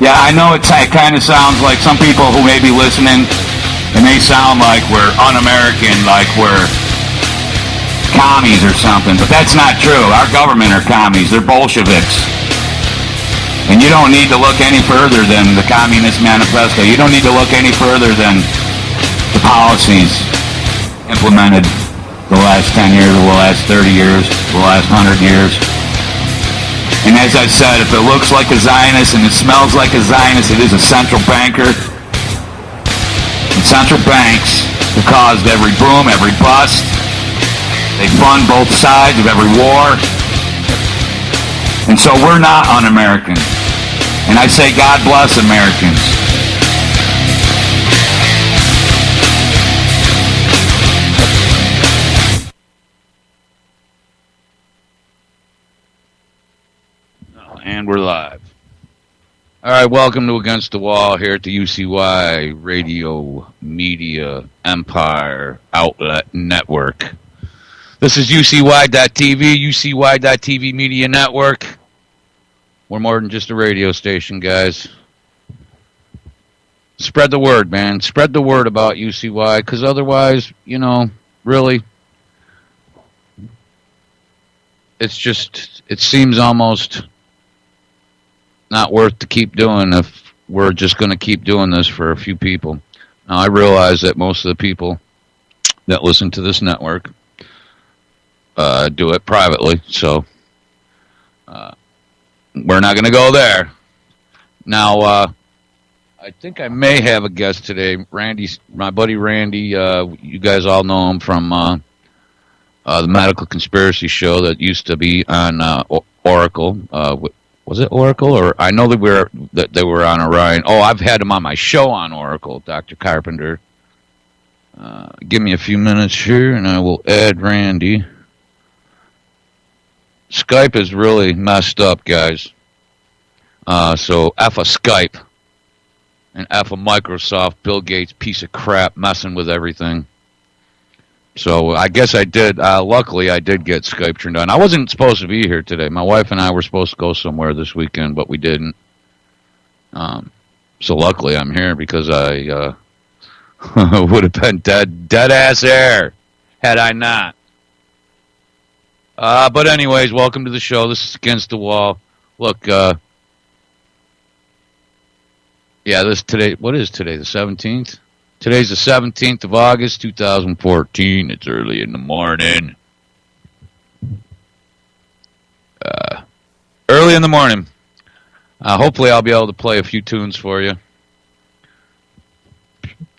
Yeah, I know it kind of sounds like some people who may be listening, it may sound like we're un-American, like we're commies or something, but that's not true. Our government are commies. They're Bolsheviks. And you don't need to look any further than the Communist Manifesto. You don't need to look any further than the policies implemented the last 10 years, or the last 30 years, the last 100 years. And as I said, if it looks like a Zionist and it smells like a Zionist, it is a central banker. And central banks have caused every boom, every bust. They fund both sides of every war. And so we're not un-American. And I say God bless Americans. And we're live. All right, welcome to Against the Wall here at the UCY Radio Media Empire Outlet Network. This is UCY.TV, UCY.TV Media Network. We're more than just a radio station, guys. Spread the word, man. Spread the word about UCY, because otherwise, you know, really, it's just, it seems almost not worth to keep doing if we're just going to keep doing this for a few people. Now, I realize that most of the people that listen to this network do it privately, so we're not going to go there. Now, I think I may have a guest today. Randy, my buddy Randy, you guys all know him from the Medical Conspiracy Show that used to be on Oracle. Was it Oracle? Or I know that they were on Orion. Oh, I've had him on my show on Oracle, Dr. Carpenter. Give me a few minutes here, and I will add Randy. Skype is really messed up, guys. So F a Skype and F a Microsoft, Bill Gates piece of crap messing with everything. So I guess I did, luckily I did get Skype turned on. I wasn't supposed to be here today. My wife and I were supposed to go somewhere this weekend, but we didn't. So luckily I'm here because I would have been dead ass air had I not. But anyways, welcome to the show. This is Against the Wall. Look, yeah, what is today, the 17th? Today's the 17th of August, 2014. It's early in the morning. Early in the morning. Hopefully I'll be able to play a few tunes for you.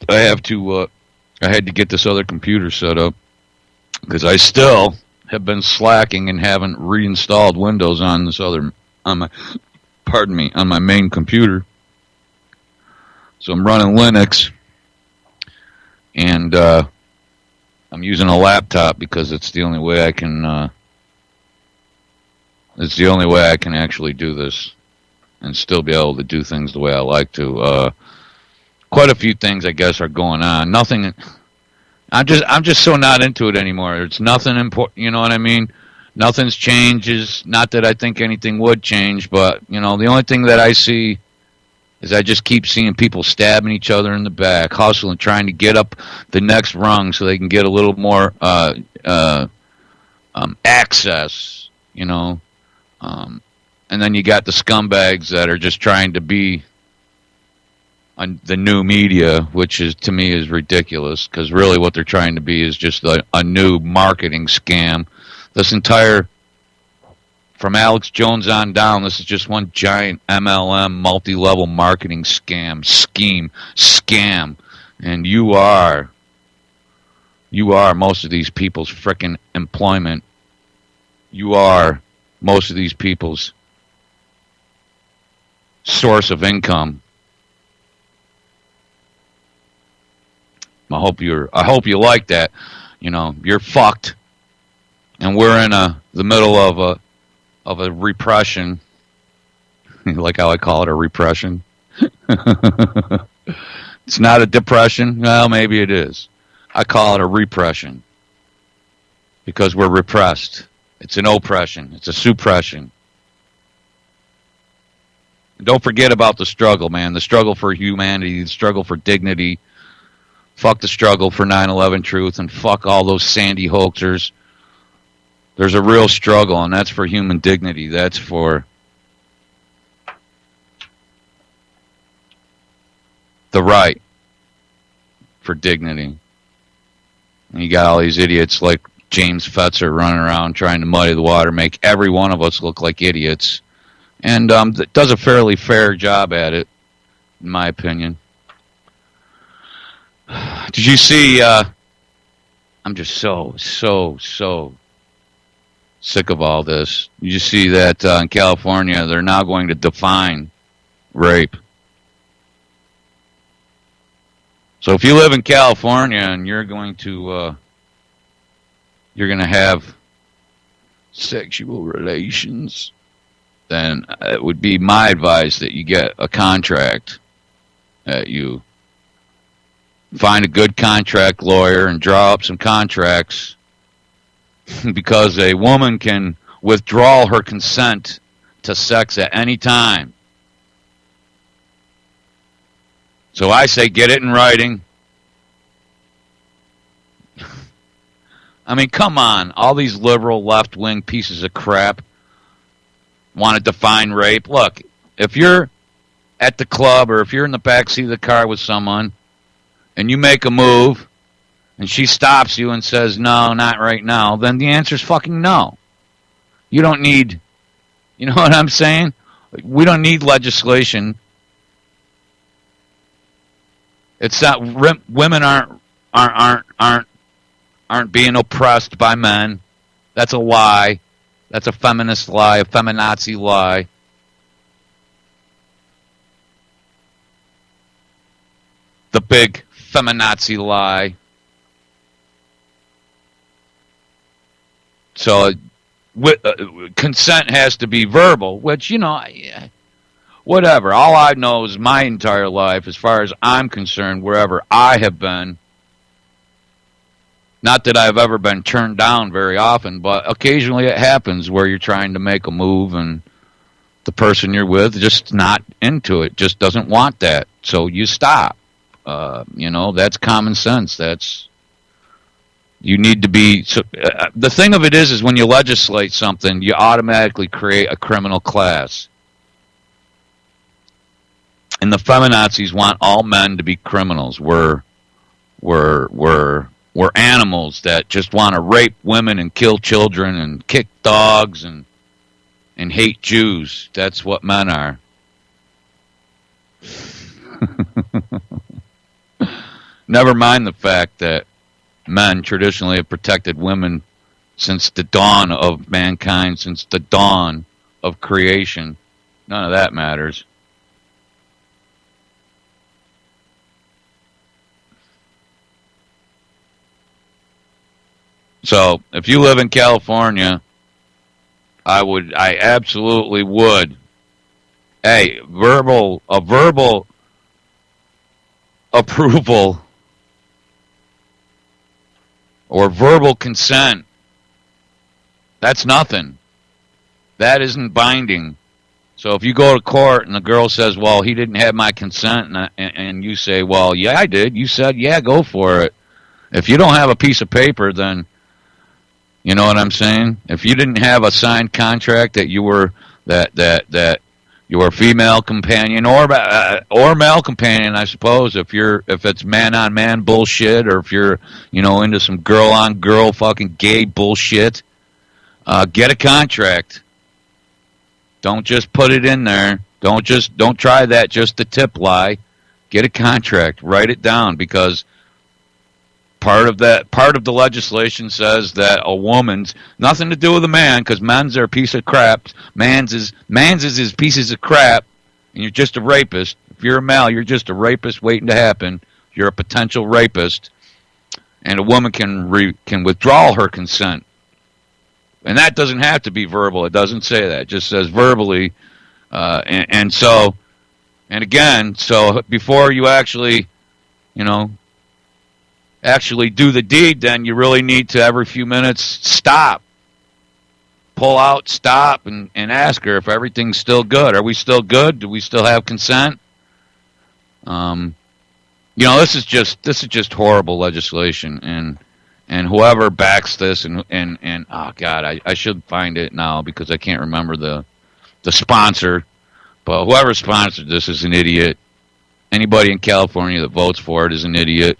I had to get this other computer set up because I still have been slacking and haven't reinstalled Windows on my main computer. So I'm running Linux, and I'm using a laptop because it's the only way I can. It's the only way I can actually do this, and still be able to do things the way I like to. Quite a few things, I guess, are going on. Nothing. I'm just so not into it anymore. It's nothing important. You know what I mean? Nothing's changes. Not that I think anything would change, but you know, the only thing that I see is I just keep seeing people stabbing each other in the back, hustling, trying to get up the next rung so they can get a little more access, you know. And then you got the scumbags that are just trying to be the new media, which is, to me, is ridiculous, because really what they're trying to be is just a new marketing scam. This entire, from Alex Jones on down, this is just one giant MLM, multi-level marketing scam, and you are most of these people's frickin' employment. You are most of these people's source of income. I hope you like that. You know, you're fucked, and we're in the middle of a repression. Like how I call it, a repression. It's not a depression. Well, maybe it is. I call it a repression because we're repressed. It's an oppression. It's a suppression. Don't forget about the struggle, man. The struggle for humanity, the struggle for dignity. Fuck the struggle for 9/11 truth, and fuck all those Sandy hoaxers. There's a real struggle, and that's for human dignity. That's for the right for dignity. And you got all these idiots like James Fetzer running around trying to muddy the water, make every one of us look like idiots. And does a fairly fair job at it, in my opinion. Did you see, I'm just so sick of all this. You just see that in California, they're now going to define rape. So if you live in California and you're going to have sexual relations, then it would be my advice that you get a contract, that you find a good contract lawyer and draw up some contracts, because a woman can withdraw her consent to sex at any time. So I say get it in writing. I mean, come on. All these liberal left-wing pieces of crap want to define rape. Look, if you're at the club or if you're in the backseat of the car with someone and you make a move and she stops you and says, no, not right now, then the answer's fucking no. You don't need, you know what I'm saying? We don't need legislation. It's not, women aren't being oppressed by men. That's a lie. That's a feminist lie, a feminazi lie. The big feminazi lie. So consent has to be verbal, which, you know, whatever. All I know is my entire life, as far as I'm concerned, wherever I have been, not that I've ever been turned down very often, but occasionally it happens where you're trying to make a move and the person you're with just not into it, just doesn't want that. So you stop. You know, that's common sense. You need to be... the thing of it is when you legislate something, you automatically create a criminal class. And the feminazis want all men to be criminals. We're animals that just want to rape women and kill children and kick dogs and hate Jews. That's what men are. Never mind the fact that men traditionally have protected women since the dawn of mankind, since the dawn of creation. None of that matters. So, if you live in California, I absolutely would. Hey, a verbal approval or verbal consent, that's nothing. That isn't binding. So if you go to court and the girl says, well, he didn't have my consent, and you say, well, yeah, I did. You said, yeah, go for it. If you don't have a piece of paper, then... You know what I'm saying? If you didn't have a signed contract that you were that your female companion or male companion, I suppose, if it's man on man bullshit, or if you're into some girl on girl fucking gay bullshit, get a contract. Don't just put it in there. Don't try that just to tip lie. Get a contract. Write it down, because part of the legislation says that a woman's nothing to do with a man, because men's are a piece of crap. Man's is pieces of crap, and you're just a rapist. If you're a male, you're just a rapist waiting to happen. You're a potential rapist, and a woman can withdraw her consent, and that doesn't have to be verbal. It doesn't say that. It just says verbally, and again, so before you actually do the deed, then you really need to, every few minutes, stop, pull out, stop, and ask her if everything's still good. Are we still good? Do we still have consent? This is just horrible legislation, and whoever backs this, and oh God, I should find it now because I can't remember the sponsor, but whoever sponsored this is an idiot. Anybody in California that votes for it is an idiot.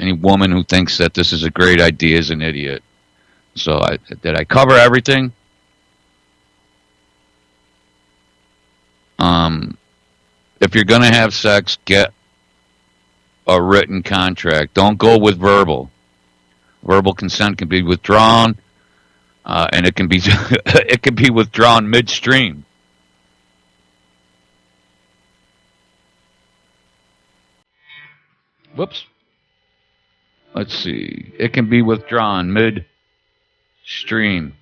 Any woman who thinks that this is a great idea is an idiot. So did I cover everything? If you're gonna have sex, get a written contract. Don't go with verbal. Verbal consent can be withdrawn, and it can be it can be withdrawn midstream. Whoops. Let's see. It can be withdrawn midstream.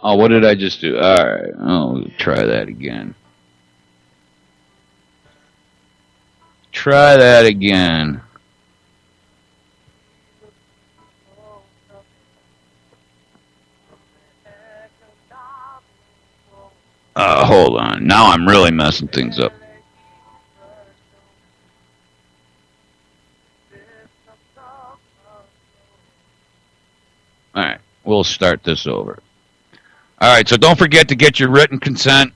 Oh, what did I just do? All right. Oh, try that again. Try that again. Hold on. Now I'm really messing things up. All right. We'll start this over. All right. So don't forget to get your written consent.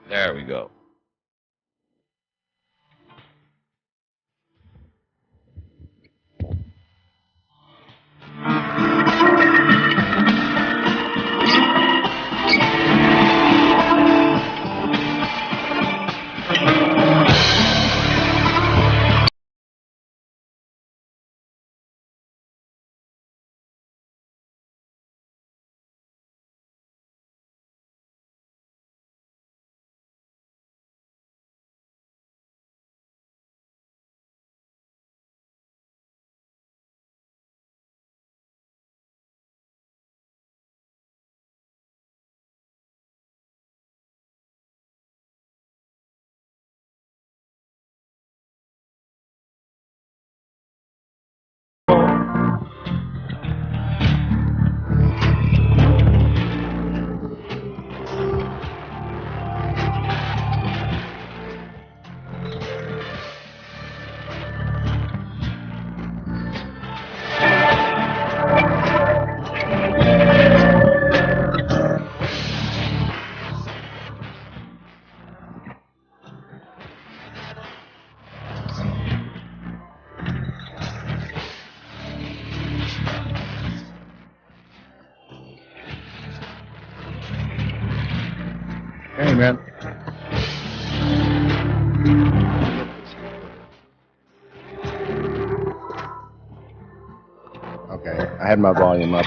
There we go. Hey, man. Okay, I had my volume up.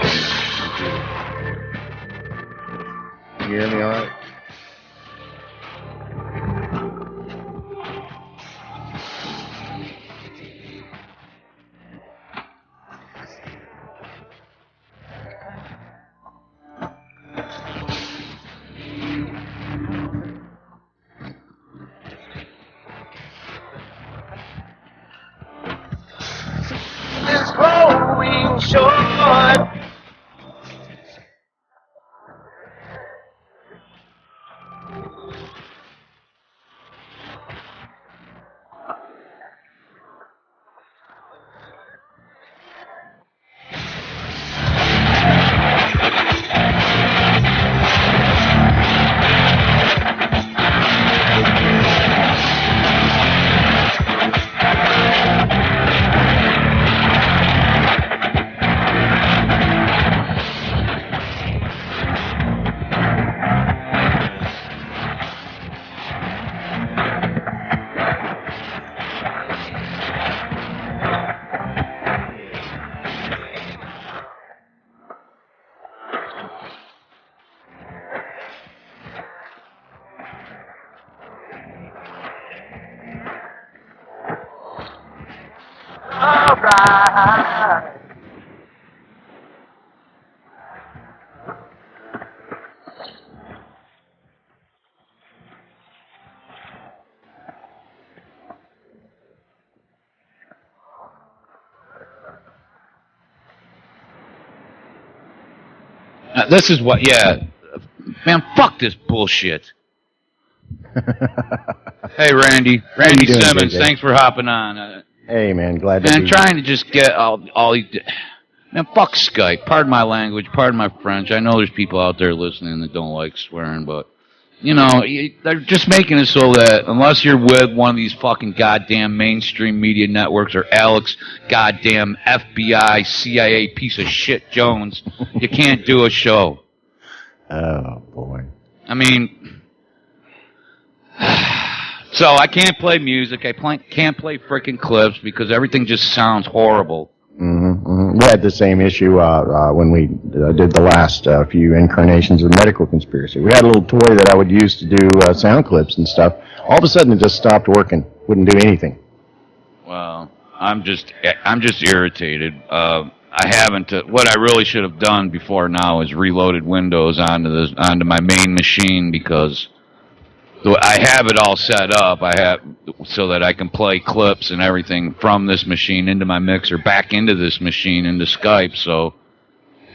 Can you hear me all right? It's growing short. This is what, yeah. Man, fuck this bullshit. Hey, Randy doing, Simmons, JJ? thanks for hopping on. Hey, man, glad to Man, be trying to just get all man, fuck Skype. Pardon my language, pardon my French. I know there's people out there listening that don't like swearing, but, you know, they're just making it so that unless you're with one of these fucking goddamn mainstream media networks or Alex goddamn FBI, CIA piece of shit Jones, you can't do a show. Oh, boy. I mean, so I can't play music. I can't play freaking clips because everything just sounds horrible. We had the same issue when we did the last few incarnations of Medical Conspiracy. We had a little toy that I would use to do sound clips and stuff. All of a sudden, it just stopped working. Wouldn't do anything. Well, I'm just irritated. I haven't. What I really should have done before now is reloaded Windows onto my main machine because I have it all set up. I have so that I can play clips and everything from this machine into my mixer, back into this machine into Skype. So,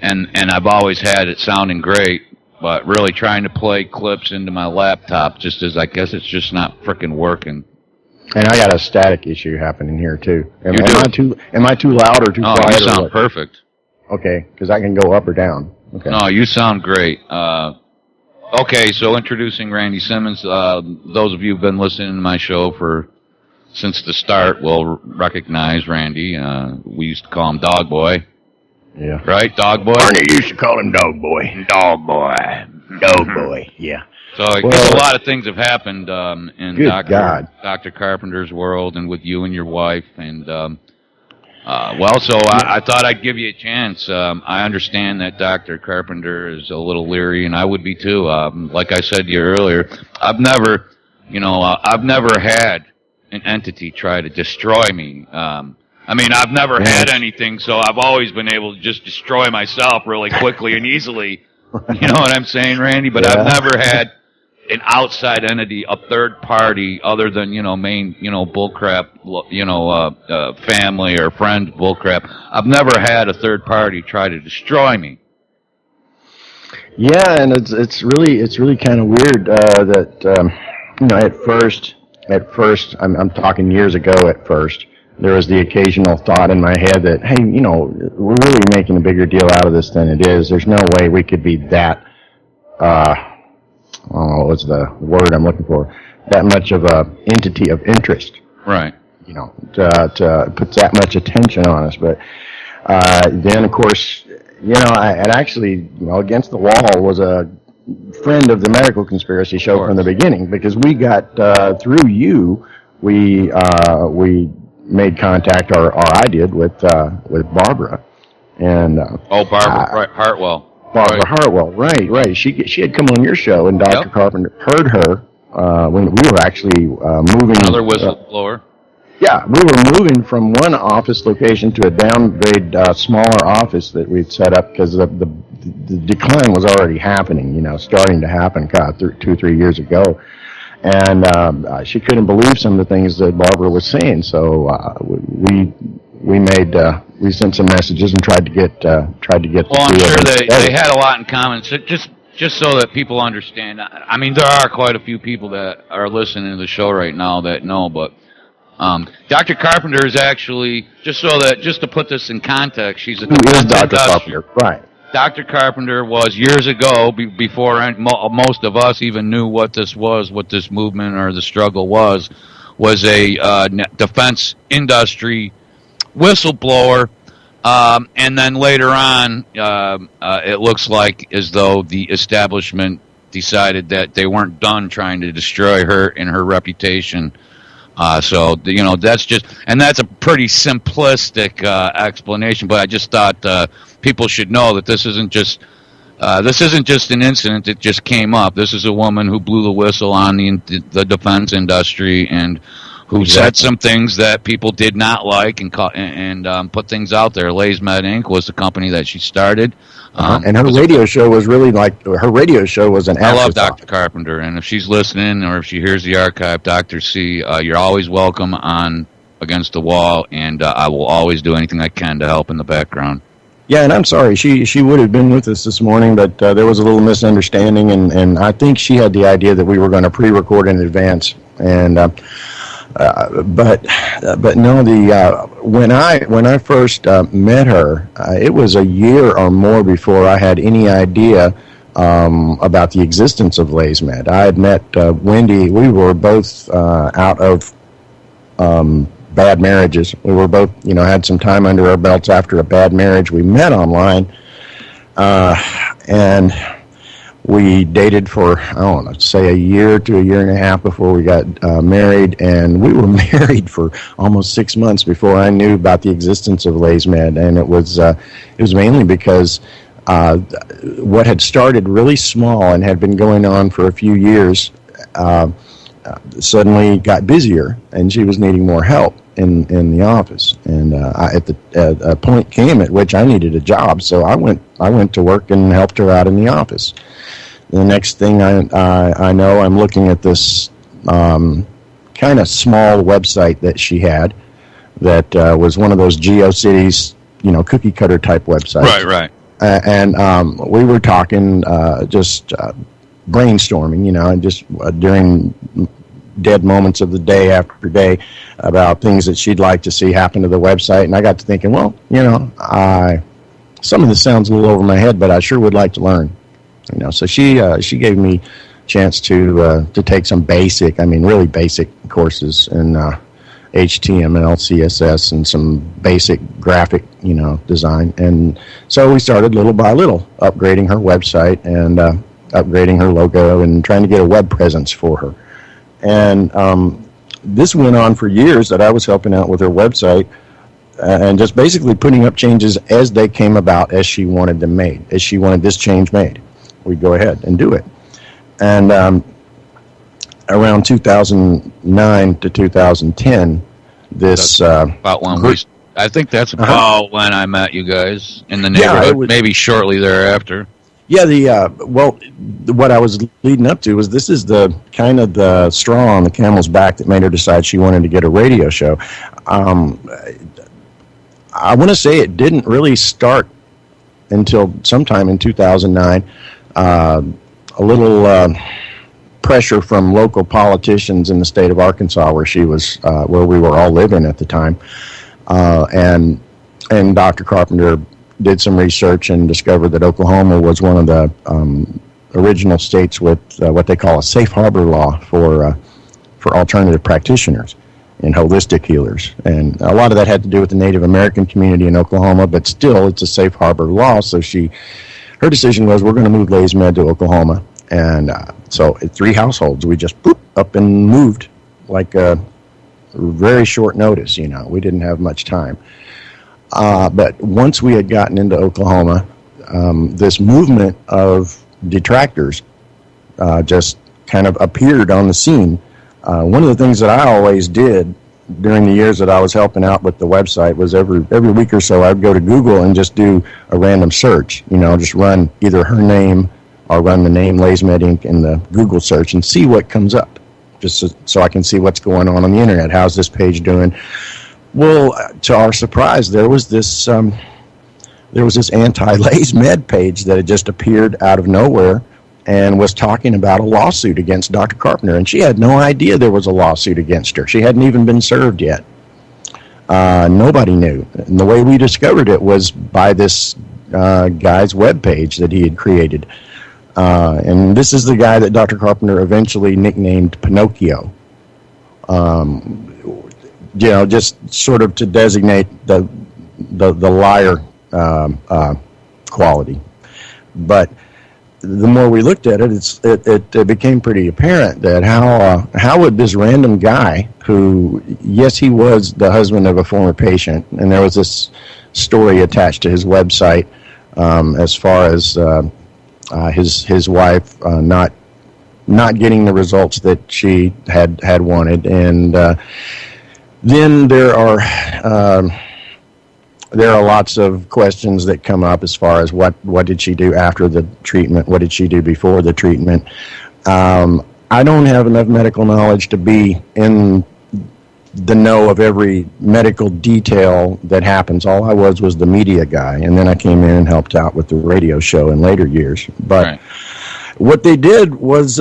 and I've always had it sounding great, but really trying to play clips into my laptop just as I guess it's just not frickin' working. And I got a static issue happening here too. Am I too loud or too quiet? Oh, you sound perfect. Okay, because I can go up or down. Okay. No, you sound great. Okay, so introducing Randy Simmons. Those of you who've been listening to my show since the start will recognize Randy. We used to call him Dog Boy. Yeah. Right, Dog Boy? Arnie used to call him Dog Boy. Dog Boy. Dog Boy, yeah. So I guess a lot of things have happened in Dr. Carpenter's world and with you and your wife. And, I thought I'd give you a chance. I understand that Dr. Carpenter is a little leery, and I would be too. Like I said to you earlier, I've never had an entity try to destroy me. I've never had anything, so I've always been able to just destroy myself really quickly and easily. You know what I'm saying, Randy? But I've never had an outside entity, a third party, other than, main, bullcrap, family or friend bullcrap. I've never had a third party try to destroy me. Yeah, and it's really kind of weird that at first, I'm talking years ago. At first, there was the occasional thought in my head that, hey, we're really making a bigger deal out of this than it is. There's no way we could be that. What's the word I'm looking for? That much of a entity of interest. Right. To put that much attention on us. But then, of course, I actually, Against the Wall was a friend of the Medical Conspiracy show from the beginning, because we got, through you, we made contact, or I did, with Barbara. And Barbara Hartwell. Barbara Hartwell, right. She had come on your show, and Dr. Carpenter heard her when we were actually moving. Another whistleblower. Yeah, we were moving from one office location to a downgrade, smaller office that we'd set up because the decline was already happening, starting to happen 2-3 years ago. And she couldn't believe some of the things that Barbara was saying, so we sent some messages and tried to get. Well, I'm sure they had a lot in common. So just so that people understand, there are quite a few people that are listening to the show right now that know, but Dr. Carpenter is actually just to put this in context, she's a Dr. Carpenter, right? Dr. Carpenter was years ago, before most of us even knew what this movement or the struggle was a defense industry whistleblower, and then later on, it looks like as though the establishment decided that they weren't done trying to destroy her and her reputation. That's a pretty simplistic explanation, but I just thought people should know that this isn't just an incident that just came up. This is a woman who blew the whistle on the defense industry and who said some things that people did not like and put things out there. LaysMed Inc. was the company that she started. And her radio show was really her radio show was an afterthought. I love Dr. Carpenter, and if she's listening or if she hears the archive, Dr. C, you're always welcome on Against the Wall, and I will always do anything I can to help in the background. Yeah, and I'm sorry. She would have been with us this morning, but there was a little misunderstanding, and I think she had the idea that we were going to pre-record in advance. And but no, when I first met her, it was a year or more before I had any idea about the existence of LaysMed. I had met Wendy. We were both out of bad marriages. We were both, had some time under our belts after a bad marriage. We met online, and we dated for, say a year to a year and a half before we got married, and we were married for almost 6 months before I knew about the existence of LaysMed, and it was mainly because what had started really small and had been going on for a few years suddenly got busier, and she was needing more help in the office, and a point came at which I needed a job, so I went to work and helped her out in the office. The next thing I know, I'm looking at this kind of small website that she had that was one of those GeoCities, cookie cutter type websites. Right. And we were talking, just brainstorming, and just during dead moments of the day after day about things that she'd like to see happen to the website. And I got to thinking, well, some of this sounds a little over my head, but I sure would like to learn. So she gave me a chance to take some really basic courses in HTML, CSS, and some basic graphic, design. And so we started little by little upgrading her website and upgrading her logo and trying to get a web presence for her. And this went on for years that I was helping out with her website and just basically putting up changes as they came about, as she wanted them made, as she wanted this change made. We'd go ahead and do it. And around 2009 to 2010, this... about when I think that's about when I met you guys in the neighborhood, maybe shortly thereafter. Yeah, what I was leading up to was this is the kind of the straw on the camel's back that made her decide she wanted to get a radio show. I want to say it didn't really start until sometime in 2009. A little pressure from local politicians in the state of Arkansas, where she was, where we were all living at the time, and Dr. Carpenter did some research and discovered that Oklahoma was one of the original states with what they call a safe harbor law for alternative practitioners and holistic healers. And a lot of that had to do with the Native American community in Oklahoma, but still it's a safe harbor law. So her decision was, we're going to move LaysMed to Oklahoma. And so at 3 households, we just up and moved like a very short notice. We didn't have much time. But once we had gotten into Oklahoma, this movement of detractors just kind of appeared on the scene. One of the things that I always did during the years that I was helping out with the website was every week or so I'd go to Google and just do a random search. Just run either her name or run the name LaysMed Inc. in the Google search and see what comes up, just so I can see what's going on the internet. How's this page doing? Well, to our surprise, there was this anti-LaysMed page that had just appeared out of nowhere and was talking about a lawsuit against Dr. Carpenter, and she had no idea there was a lawsuit against her. She hadn't even been served yet. Nobody knew. And the way we discovered it was by this guy's webpage that he had created. And this is the guy that Dr. Carpenter eventually nicknamed Pinocchio. Just sort of to designate the liar quality. But the more we looked at it, it became pretty apparent that how would this random guy, who, yes, he was the husband of a former patient, and there was this story attached to his website as far as his wife not not getting the results that she had wanted. And then there are lots of questions that come up as far as what did she do after the treatment? What did she do before the treatment? I don't have enough medical knowledge to be in the know of every medical detail that happens. All I was the media guy, and then I came in and helped out with the radio show in later years. But what they did was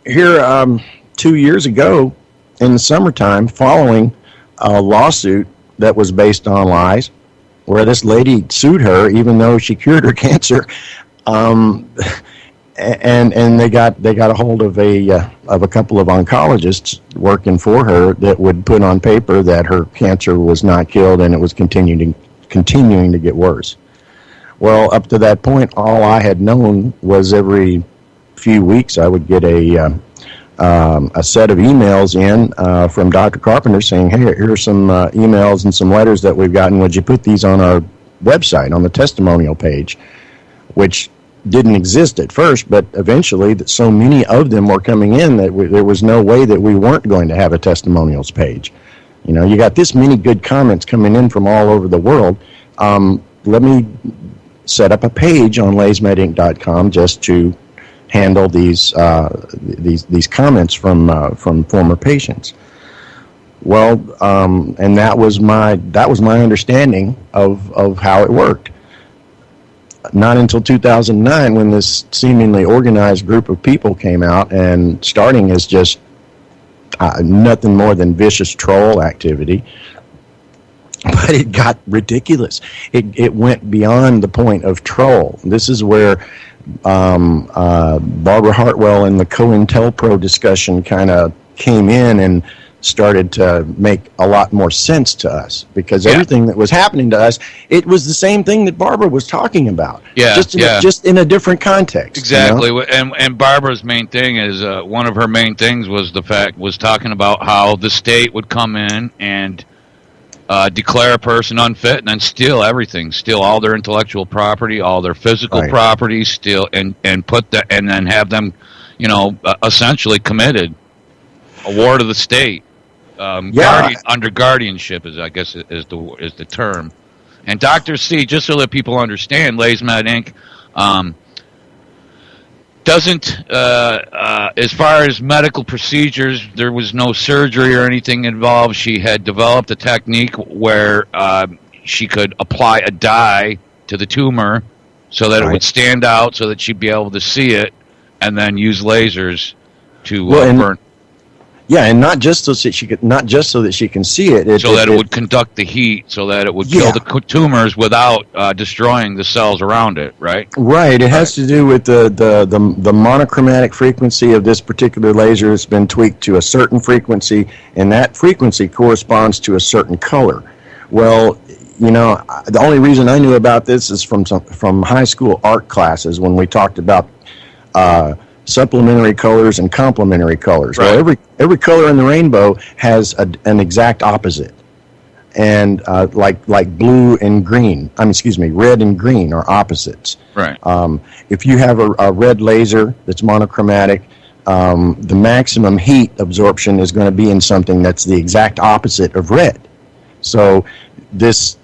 here 2 years ago in the summertime, following a lawsuit that was based on lies, where this lady sued her even though she cured her cancer. And they got a hold of a couple of oncologists working for her that would put on paper that her cancer was not killed and it was continuing to get worse. Well, up to that point, all I had known was every few weeks I would get a set of emails in from Dr. Carpenter saying, "Hey, here are some emails and some letters that we've gotten. Would you put these on our website on the testimonial page?" Which didn't exist at first, but eventually so many of them were coming in that there was no way that we weren't going to have a testimonials page. You know, you got this many good comments coming in from all over the world. Let me set up a page on laysmedinc.com just to handle these comments from former patients. Well, and that was my understanding of how it worked. Not until 2009 when this seemingly organized group of people came out, and starting as just nothing more than vicious troll activity. But it got ridiculous. It went beyond the point of troll. This is where Barbara Hartwell and the COINTELPRO discussion kind of came in and started to make a lot more sense to us, because everything that was happening to us, it was the same thing that Barbara was talking about. Just in a different context. Exactly. You know? And Barbara's main thing is, one of her main things was talking about how the state would come in and declare a person unfit and then steal everything, steal all their intellectual property, all their physical property, steal and then have them, essentially committed, a ward of the state. Under guardianship is the term. And Dr. C, just so that people understand, LaysMed Inc. Doesn't, as far as medical procedures, there was no surgery or anything involved. She had developed a technique where she could apply a dye to the tumor so that it would stand out, so that she'd be able to see it, and then use lasers to burn. Yeah, and not just so that she can see it. So that it would conduct the heat, so that it would kill the tumors without destroying the cells around it, right? Right. It has to do with the monochromatic frequency of this particular laser. It's been tweaked to a certain frequency, and that frequency corresponds to a certain color. Well, the only reason I knew about this is from high school art classes when we talked about supplementary colors and complementary colors. Right. Well, every color in the rainbow has an exact opposite, and like blue and green. Red and green are opposites. Right. If you have a red laser that's monochromatic, the maximum heat absorption is going to be in something that's the exact opposite of red. So this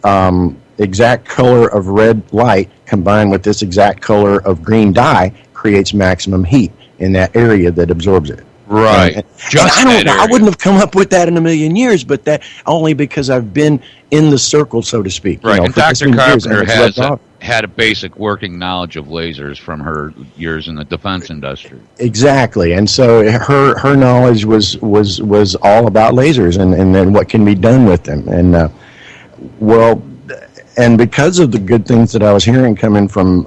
exact color of red light combined with this exact color of green dye creates maximum heat in that area that absorbs it. Right. I wouldn't have come up with that in a million years, but that only because I've been in the circle, so to speak. Right. And Dr. Carpenter had a basic working knowledge of lasers from her years in the defense industry. Exactly. And so her knowledge was all about lasers and then what can be done with them. And and because of the good things that I was hearing coming from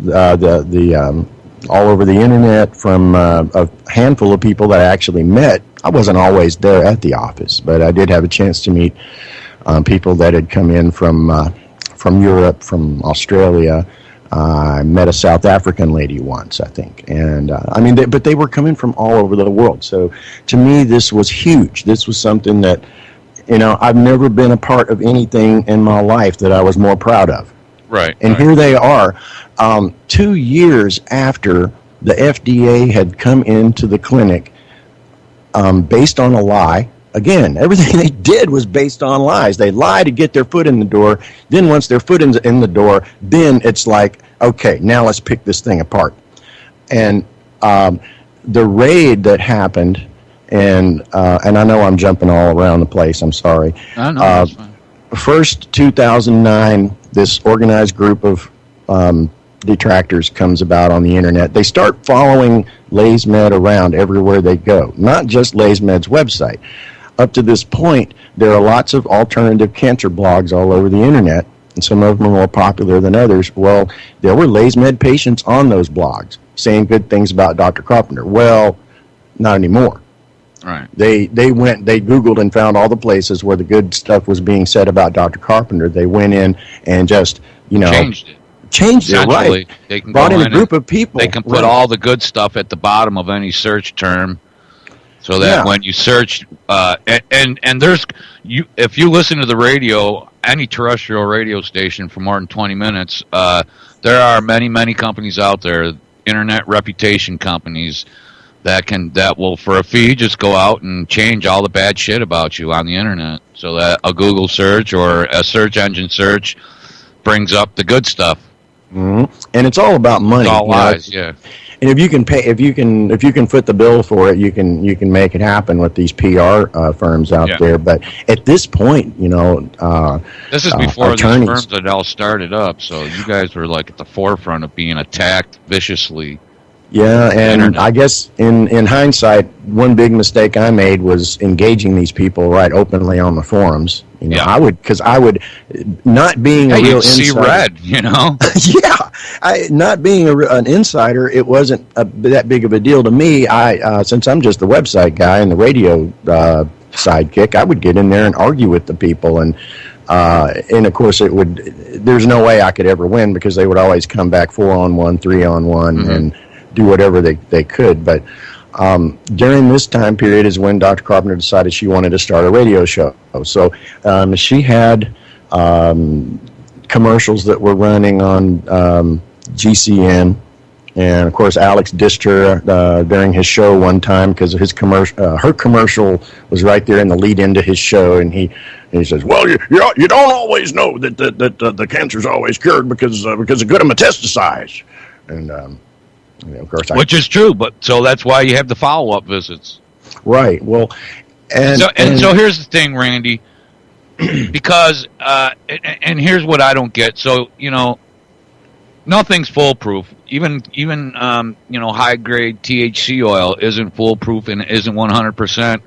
the all over the internet, from a handful of people that I actually met. I wasn't always there at the office, but I did have a chance to meet people that had come in from Europe, from Australia. I met a South African lady once, I think, and but they were coming from all over the world. So to me, this was huge. This was something that, I've never been a part of anything in my life that I was more proud of. Right. And here they are, 2 years after the FDA had come into the clinic based on a lie. Again, everything they did was based on lies. They lie to get their foot in the door. Then once their foot is in the door, then it's like, okay, now let's pick this thing apart. And the raid that happened, and I know I'm jumping all around the place. I'm sorry. No, that's fine. First, 2009, this organized group of detractors comes about on the internet. They start following LaysMed around everywhere they go, not just LaysMed's website. Up to this point, there are lots of alternative cancer blogs all over the internet, and some of them are more popular than others. Well, there were LaysMed patients on those blogs saying good things about Dr. Carpenter. Well, not anymore. Right. They Googled and found all the places where the good stuff was being said about Dr. Carpenter. They went in and just, changed it, right. They can brought in a group of people. They can put all the good stuff at the bottom of any search term, so that when you search, and there's if you listen to the radio, any terrestrial radio station for more than 20 minutes, there are many companies out there, internet reputation companies, that will for a fee just go out and change all the bad shit about you on the internet, so that a Google search or a search engine search brings up the good stuff. Mm-hmm. And it's all about money. It's all lies, yeah. And if you can pay, if you can foot the bill for it, you can make it happen with these PR firms out there. But at this point, this is before these firms had all started up. So you guys were like at the forefront of being attacked viciously. Yeah, and I guess in hindsight, one big mistake I made was engaging these people right openly on the forums. I would not being a real insider. See red, not being an insider, it wasn't that big of a deal to me. Since I'm just the website guy and the radio sidekick, I would get in there and argue with the people, and of course there's no way I could ever win, because they would always come back 4-on-1, 3-on-1, and do whatever they could. But during this time period is when Dr. Carpenter decided she wanted to start a radio show. So she had commercials that were running on GCN, and of course Alex dissed her during his show one time because her commercial was right there in the lead into his show, and he says, "Well, you don't always know that the cancer's always cured because of good metastasize," and of course, which is true, but so that's why you have the follow-up visits. Right. Well, and so here's the thing, Randy, because and here's what I don't get. So nothing's foolproof. Even high-grade THC oil isn't foolproof and isn't 100%.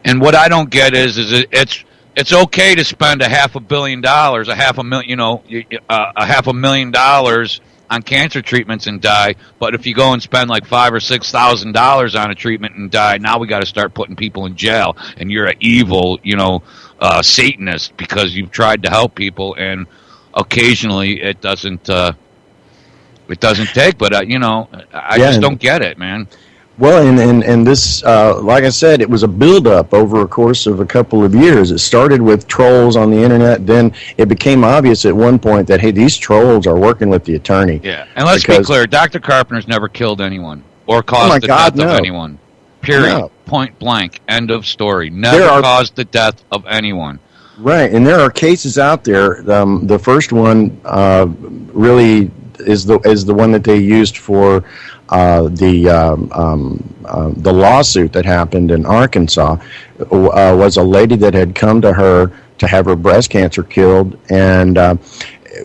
And what I don't get is it's okay to spend $500 million, $500,000 on cancer treatments and die, but if you go and spend like $5,000 or $6,000 on a treatment and die, now we got to start putting people in jail, and you're an evil, Satanist because you've tried to help people, and occasionally it doesn't take. But I just don't get it, man. Well, and this, like I said, it was a build-up over a course of a couple of years. It started with trolls on the internet. Then it became obvious at one point that, hey, these trolls are working with the attorney. Yeah, and let's be clear, Dr. Carpenter's never killed anyone or caused the death of anyone. Period. No. Point blank. End of story. Never caused the death of anyone. Right, and there are cases out there. The first one really is the one that they used for the lawsuit that happened in Arkansas. Was a lady that had come to her to have her breast cancer killed, and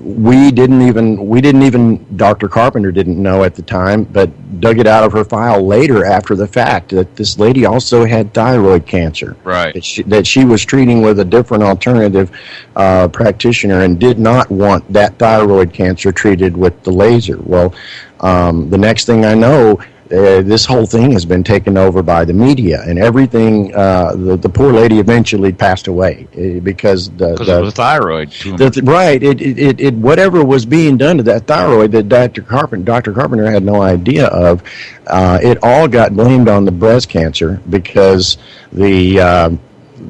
we didn't even Dr. Carpenter didn't know at the time, but dug it out of her file later after the fact that this lady also had thyroid cancer. Right. That she was treating with a different alternative practitioner and did not want that thyroid cancer treated with the laser. Well, the next thing I know, this whole thing has been taken over by the media, and everything. The poor lady eventually passed away because of the thyroid tumor. Right. It whatever was being done to that thyroid that Dr. Carpenter had no idea of. It all got blamed on the breast cancer because the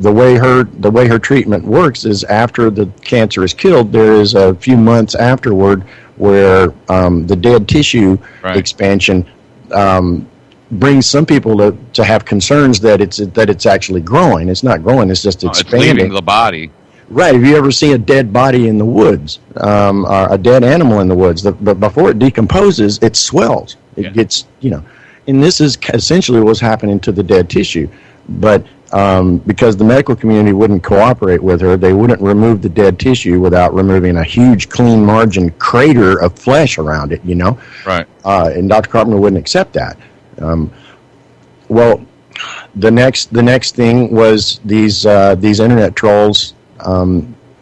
way her treatment works is after the cancer is killed, there is a few months afterward where the dead tissue expansion brings some people to have concerns that it's actually growing. It's not growing. It's just expanding. It's leaving the body. Right. Have you ever seen a dead body in the woods, or a dead animal in the woods? But before it decomposes, it swells. It gets, and this is essentially what's happening to the dead tissue. But because the medical community wouldn't cooperate with her, they wouldn't remove the dead tissue without removing a huge, clean margin crater of flesh around it, Right. And Dr. Carpenter wouldn't accept that. Well, the next thing was these internet trolls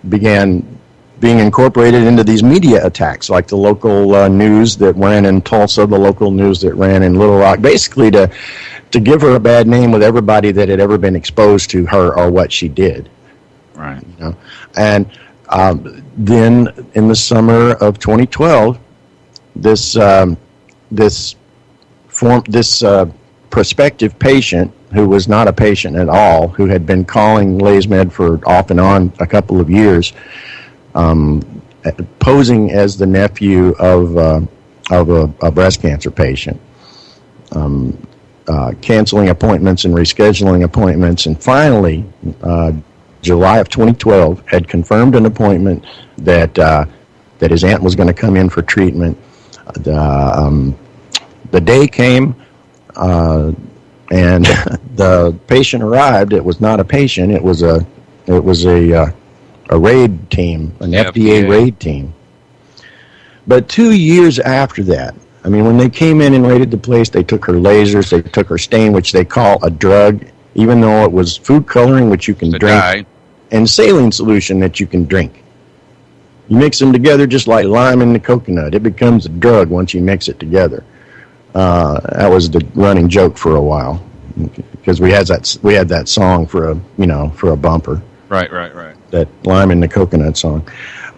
began being incorporated into these media attacks, like the local news that ran in Tulsa, the local news that ran in Little Rock, basically to give her a bad name with everybody that had ever been exposed to her or what she did. Right. And then in the summer of 2012, this prospective patient, who was not a patient at all, who had been calling LaysMed for off and on a couple of years, posing as the nephew of a breast cancer patient, canceling appointments and rescheduling appointments, and finally, July of 2012, had confirmed an appointment that his aunt was going to come in for treatment. The day came, and the patient arrived. It was not a patient. It was a raid team, an FDA raid team. But 2 years after that, when they came in and raided the place, they took her lasers, they took her stain, which they call a drug, even though it was food coloring, which you can drink, and saline solution that you can drink. You mix them together just like lime and the coconut. It becomes a drug once you mix it together. That was the running joke for a while, because we had that song for a bumper. Right. That lime and the coconut song.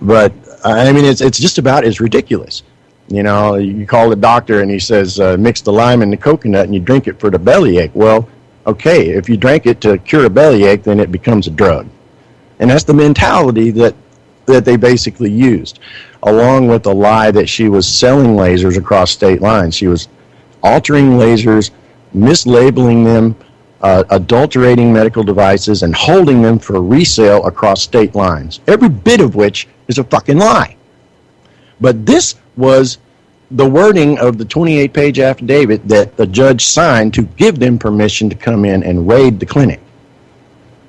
But it's just about as ridiculous. You call the doctor and he says, mix the lime and the coconut and you drink it for the bellyache. Well, okay, if you drank it to cure a bellyache, then it becomes a drug. And that's the mentality that they basically used, along with the lie that she was selling lasers across state lines. She was altering lasers, mislabeling them, adulterating medical devices, and holding them for resale across state lines, every bit of which is a fucking lie. But this was the wording of the 28-page affidavit that the judge signed to give them permission to come in and raid the clinic.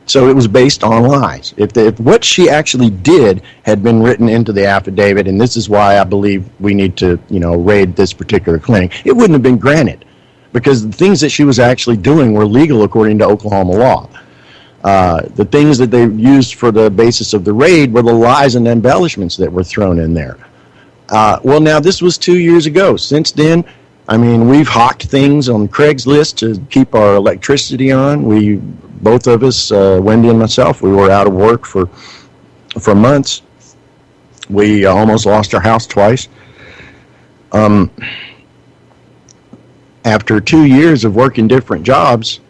So it was based on lies. If what she actually did had been written into the affidavit, and this is why I believe we need to, raid this particular clinic, it wouldn't have been granted, because the things that she was actually doing were legal according to Oklahoma law. The things that they used for the basis of the raid were the lies and embellishments that were thrown in there. Well, now, this was 2 years ago. Since then, we've hawked things on Craigslist to keep our electricity on. Both of us, Wendy and myself, we were out of work for months. We almost lost our house twice. After 2 years of working different jobs,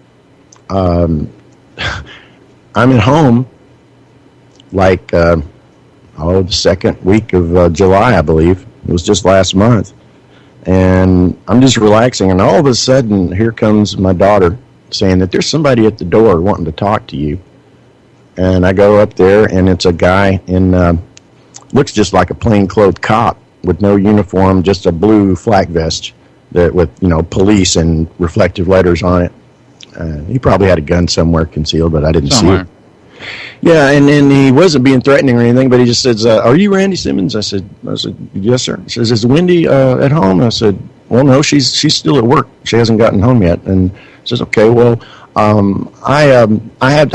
I'm at home like the second week of July, I believe. It was just last month. And I'm just relaxing, and all of a sudden, here comes my daughter saying that there's somebody at the door wanting to talk to you. And I go up there, and it's a guy in, looks just like a plainclothes cop with no uniform, just a blue flak vest with, police and reflective letters on it. He probably had a gun somewhere concealed, but I didn't see it. Yeah, and he wasn't being threatening or anything, but he just says, "Are you Randy Simmons?" I said, "Yes, sir." He says, "Is Wendy at home?" I said, "Well, no, she's still at work. She hasn't gotten home yet." And he says, "Okay, well, I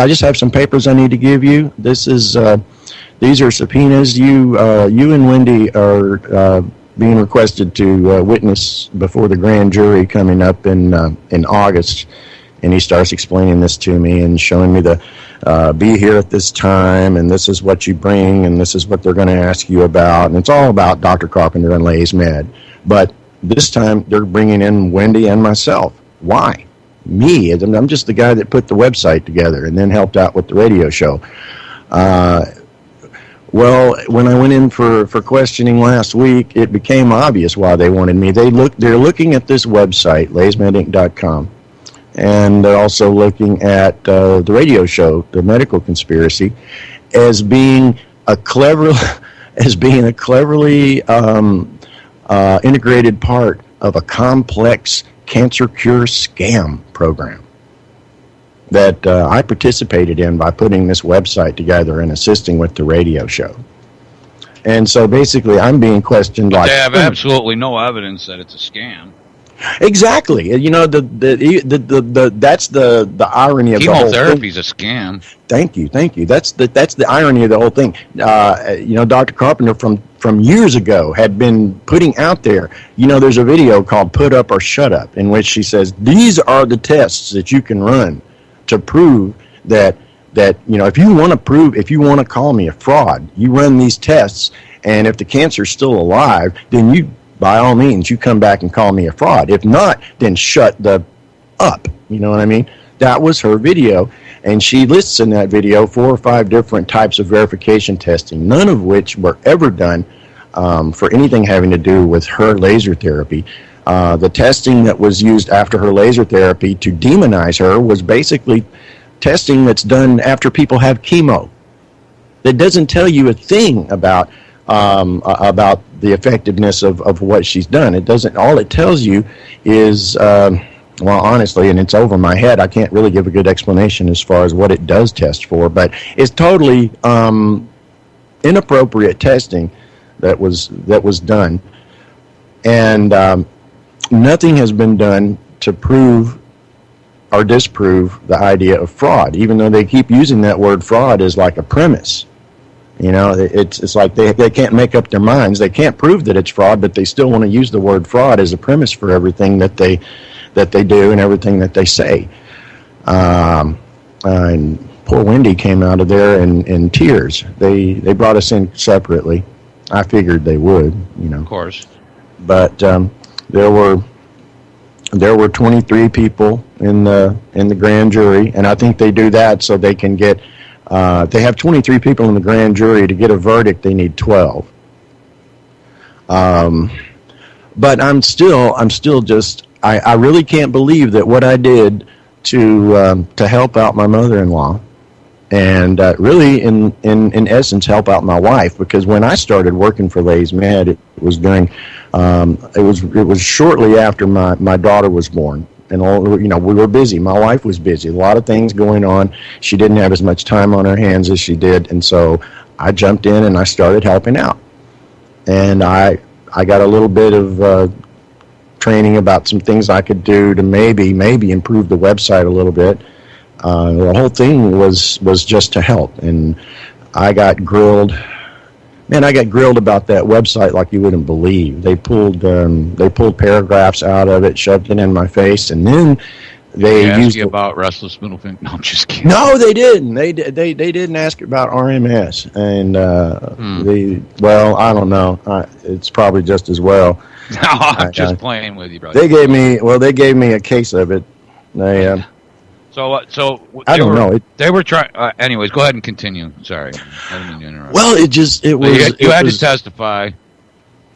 just have some papers I need to give you. These are subpoenas. You and Wendy are being requested to witness before the grand jury coming up in August." And he starts explaining this to me and showing me be here at this time, and this is what you bring, and this is what they're going to ask you about. And it's all about Dr. Carpenter and LaysMed. But this time, they're bringing in Wendy and myself. Why? Me. I'm just the guy that put the website together and then helped out with the radio show. Well, when I went in for questioning last week, it became obvious why they wanted me. They're looking at this website, lasmedinc.com, and they're also looking at the radio show, The Medical Conspiracy, as being a cleverly integrated part of a complex cancer cure scam program that I participated in by putting this website together and assisting with the radio show. And so basically I'm being questioned But they have absolutely no evidence that it's a scam. Exactly. You know, that's the irony of the whole thing. Chemotherapy's a scam. Thank you. That's the irony of the whole thing. You know, Dr. Carpenter from years ago had been putting out there, you know, there's a video called Put Up or Shut Up, in which she says, these are the tests that you can run to prove that you know, if you want to call me a fraud, you run these tests, and if the cancer's still alive, then you, by all means, you come back and call me a fraud. If not, then shut the up. You know what I mean? That was her video, and she lists in that video 4 or 5 different types of verification testing, none of which were ever done for anything having to do with her laser therapy. The testing that was used after her laser therapy to demonize her was basically testing that's done after people have chemo. That doesn't tell you a thing about the effectiveness of what she's done. It doesn't. All it tells you is, well, honestly, and it's over my head, I can't really give a good explanation as far as what it does test for, but it's totally inappropriate testing that was done, and nothing has been done to prove or disprove the idea of fraud, even though they keep using that word fraud as like a premise. You know, it's like they can't make up their minds. They can't prove that it's fraud, but they still want to use the word fraud as a premise for everything that they do and everything that they say. And poor Wendy came out of there in tears. They brought us in separately. I figured they would, you know. Of course. But there were 23 people in the grand jury, and I think they do that so they can get. They have 23 people in the grand jury. To get a verdict, they need 12. But I'm still just. I really can't believe that what I did to help out my mother-in-law, and really in essence help out my wife, because when I started working for Lays Med, it was during. It was shortly after my daughter was born, and all, you know, we were busy. My wife was busy, a lot of things going on. She didn't have as much time on her hands as she did, and so I jumped in and I started helping out. And I got a little bit of training about some things I could do to maybe improve the website a little bit. The whole thing was just to help, and I got grilled. Man, I got grilled about that website like you wouldn't believe. They pulled paragraphs out of it, shoved it in my face, and then they used you about restless middle finger. No, I'm just kidding. No, they didn't. They didn't ask about RMS, and well, I don't know. It's probably just as well. No, I'm just playing with you, brother. They gave me a case of it. They So I don't know. They were trying. Anyways, go ahead and continue. Sorry, I didn't mean to interrupt. Well, it was. You had to testify.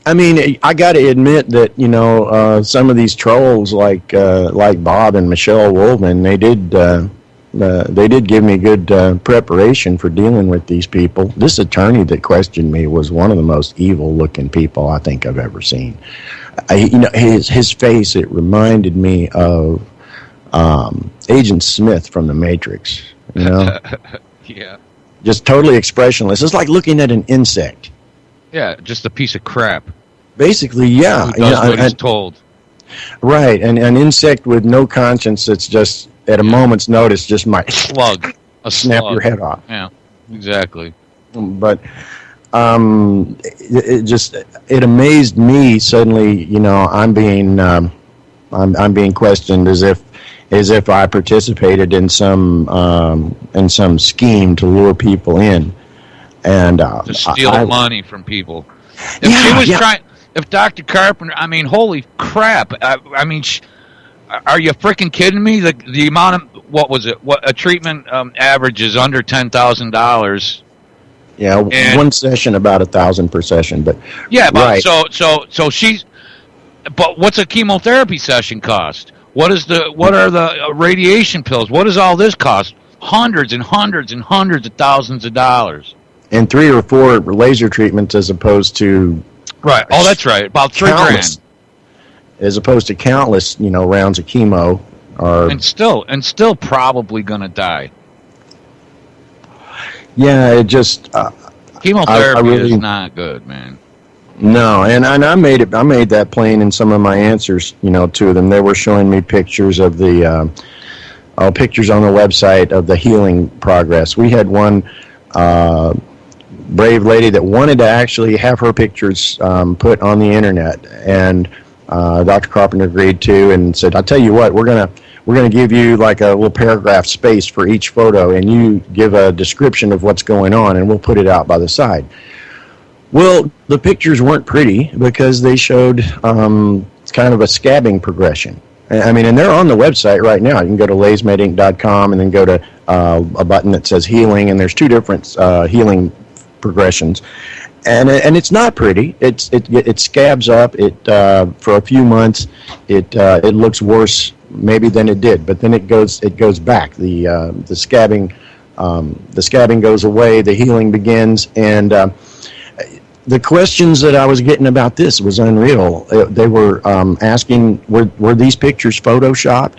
I mean, I got to admit that, you know, some of these trolls like Bob and Michelle Wolfman, they did give me good preparation for dealing with these people. This attorney that questioned me was one of the most evil-looking people I think I've ever seen. You know, his face, it reminded me of Agent Smith from The Matrix, you know? Yeah. Just totally expressionless. It's like looking at an insect. Yeah, just a piece of crap. Basically, yeah. Who does what he's told. Right, and an insect with no conscience that's just, at a moment's notice, just might snap your head off. Yeah, exactly. But it amazed me suddenly, you know, I'm being questioned as if I participated in some scheme to lure people in, and to steal money from people. If Dr. Carpenter, I mean, holy crap! I mean, are you freaking kidding me? The amount of what was it? What a treatment average is under $10,000. Yeah, And- one session about 1,000 per session, but Yeah, but right. so she's. But what's a chemotherapy session cost? What are the radiation pills? What does all this cost? Hundreds and hundreds and hundreds of thousands of dollars. And 3 or 4 laser treatments as opposed to Right. Oh, that's right. About countless, $3,000. as opposed to countless, rounds of chemo. Or And still probably gonna die. yeah, it just Chemotherapy I really- is not good, man. no, and I made that plain in some of my answers, to them. They were showing me pictures of the pictures on the website of the healing progress. We had one brave lady that wanted to actually have her pictures put on the internet, and Dr. Carpenter agreed to, and said, "I'll tell you what, we're gonna give you like a little paragraph space for each photo, and you give a description of what's going on, and we'll put it out by the side." Well, the pictures weren't pretty because they showed kind of a scabbing progression. I mean, and they're on the website right now. You can go to lasmedinc.com and then go to a button that says healing, and there's 2 different healing progressions. And it's not pretty. It scabs up. It for a few months, it looks worse maybe than it did, but then it goes back. The scabbing goes away. The healing begins, and the questions that I was getting about this was unreal. They were asking, were these pictures photoshopped?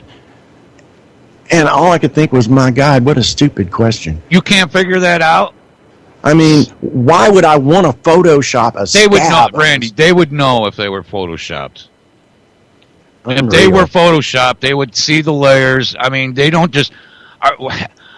And all I could think was, my God, what a stupid question. You can't figure that out? I mean, why would I want to Photoshop a They would know, scab? Randy. They would know if they were photoshopped. If Unreal. they were photoshopped, they would see the layers. I mean, they don't just.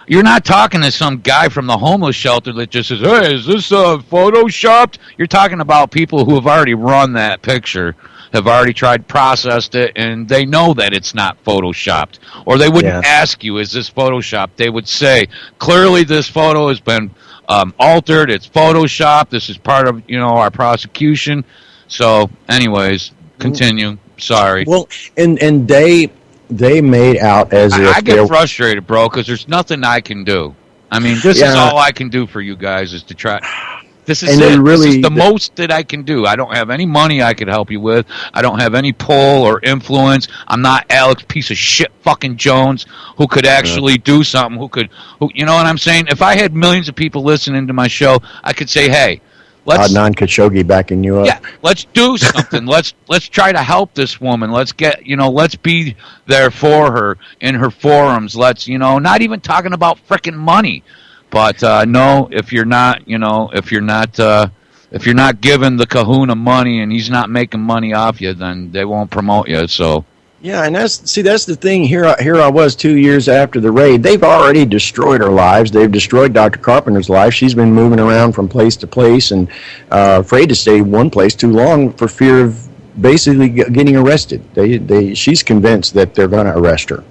You're not talking to some guy from the homeless shelter that just says, "Hey, is this photoshopped?" You're talking about people who have already run that picture, have already processed it, and they know that it's not photoshopped. Or they wouldn't ask you, "Is this photoshopped?" They would say, "Clearly, this photo has been altered. It's photoshopped. This is part of our prosecution." So, anyways, continue. Sorry. Well, and they made out as if I get frustrated, bro, because there's nothing I can do. I mean, this is all I can do for you guys is to try. This is it. This is the most that I can do. I don't have any money I could help you with. I don't have any pull or influence. I'm not Alex piece of shit fucking Jones who could actually do something. Who you know what I'm saying? If I had millions of people listening to my show, I could say, hey, let's Adnan Khashoggi backing you up. Yeah, let's do something. let's try to help this woman. Let's get let's be there for her in her forums. Let's not even talking about frickin' money, but no, if you're not giving the kahuna money and he's not making money off you, then they won't promote you. So. Yeah, and that's the thing. Here I was 2 years after the raid. They've already destroyed her lives. They've destroyed Dr. Carpenter's life. She's been moving around from place to place and afraid to stay one place too long for fear of basically getting arrested. She's convinced that they're going to arrest her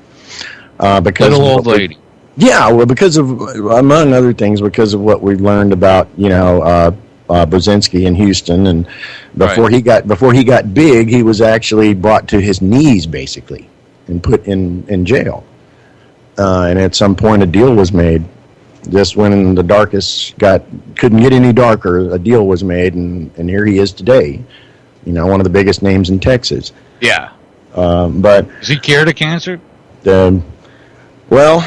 because little old lady. Yeah, well, because of, among other things, because of what we've learned about Brzezinski in Houston, and before he got big, he was actually brought to his knees basically and put in jail. And at some point, a deal was made. Just when the darkest couldn't get any darker, a deal was made, and here he is today. One of the biggest names in Texas. Yeah. But is he cured of cancer? Well,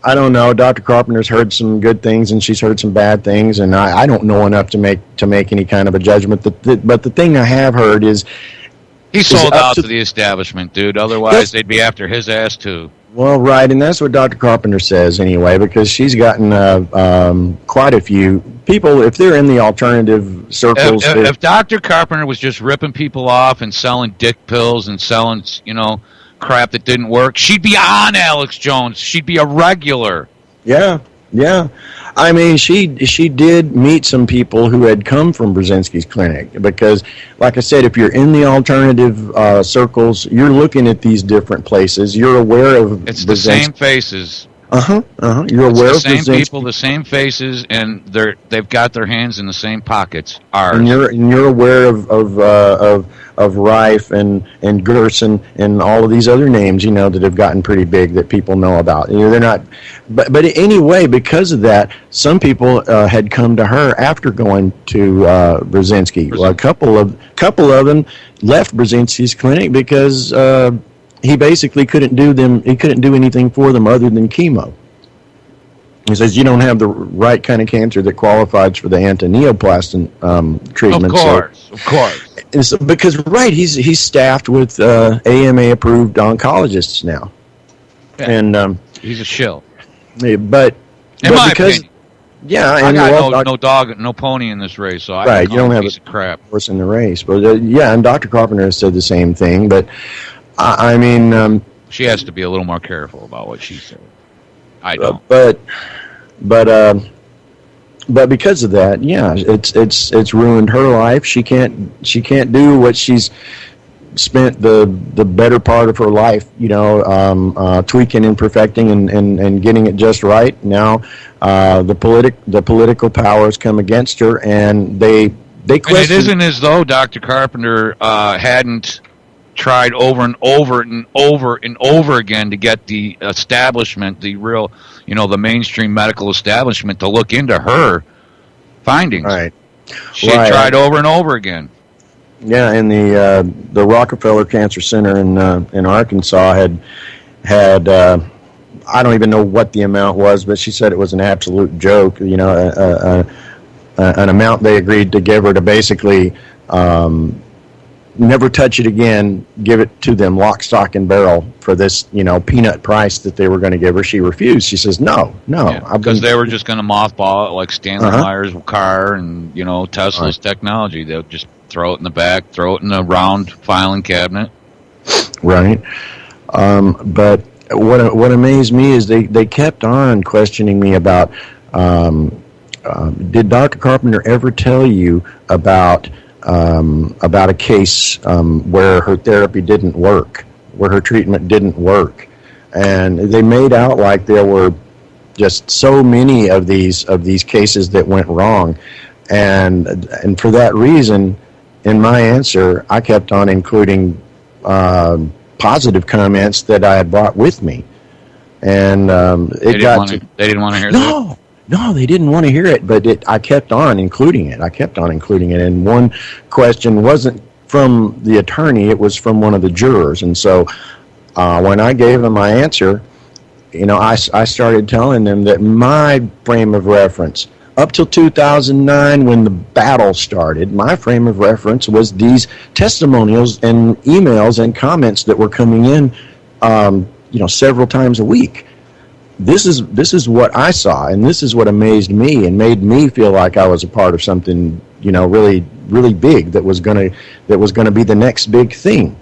I don't know. Dr. Carpenter's heard some good things and she's heard some bad things, and I don't know enough to make any kind of a judgment. But the thing I have heard is he sold out to the establishment, dude. Otherwise, they'd be after his ass too. Well, right, and that's what Dr. Carpenter says anyway, because she's gotten quite a few people. If they're in the alternative circles, if Dr. Carpenter was just ripping people off and selling dick pills and selling, crap that didn't work, she'd be on Alex Jones. She'd be a regular. Yeah. I mean, she did meet some people who had come from Brzezinski's clinic because, like I said, if you're in the alternative circles, you're looking at these different places. You're aware of it's the same faces. You're aware of the same people, the same faces, and they've got their hands in the same pockets. Ours. And you're aware of of Rife and Gerson and all of these other names, that have gotten pretty big that people know about. They're not, but anyway, because of that, some people had come to her after going to Brzezinski. Well, a couple of them left Brzezinski's clinic because he basically couldn't do anything for them other than chemo. He says, you don't have the right kind of cancer that qualifies for the anti-neoplastin treatment. Of course. So, because, he's staffed with AMA-approved oncologists now. Yeah. And he's a shill. But in my because, opinion. Yeah. I got no dog, no pony in this race, so I you don't have a piece of crap. Horse in the race. But, and Dr. Carpenter has said the same thing. But, I mean... she has to be a little more careful about what she said. I don't. But because of that, it's ruined her life. She can't do what she's spent the better part of her life, tweaking and perfecting and getting it just right. Now, the political powers come against her, and they question. And it isn't as though Dr. Carpenter hadn't tried over and over and over and over again to get the establishment, the real, the mainstream medical establishment, to look into her findings. Right. She had tried over and over again. Yeah, and the Rockefeller Cancer Center in Arkansas had I don't even know what the amount was, but she said it was an absolute joke. An amount they agreed to give her to basically. Never touch it again, give it to them lock, stock, and barrel for this, peanut price that they were going to give her. She refused. She says, no. Because they were just going to mothball it like Stanley Meyer's car and, Tesla's technology. They'll just throw it in the back, throw it in the round filing cabinet. Right. But what amazed me is they kept on questioning me about, did Dr. Carpenter ever tell you about a case where her therapy didn't work, where her treatment didn't work, and they made out like there were just so many of these cases that went wrong, and for that reason, in my answer, I kept on including positive comments that I had brought with me, and they didn't want to hear that. No, they didn't want to hear it, but I kept on including it. And one question wasn't from the attorney, it was from one of the jurors. And so when I gave them my answer, I started telling them that my frame of reference, up till 2009 when the battle started, my frame of reference was these testimonials and emails and comments that were coming in, several times a week. This is what I saw, and this is what amazed me and made me feel like I was a part of something, really, really big that was gonna be the next big thing.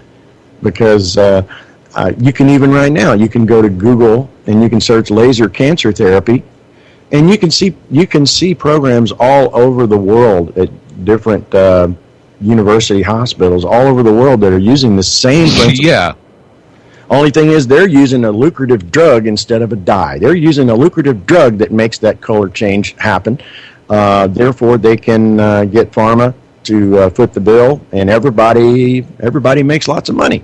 Because you can even right now, you can go to Google and you can search laser cancer therapy, and you can see programs all over the world at different university hospitals all over the world that are using the same principle. Yeah. Only thing is they're using a lucrative drug instead of a dye. They're using a lucrative drug that makes that color change happen. Therefore, they can get pharma to foot the bill, and everybody makes lots of money.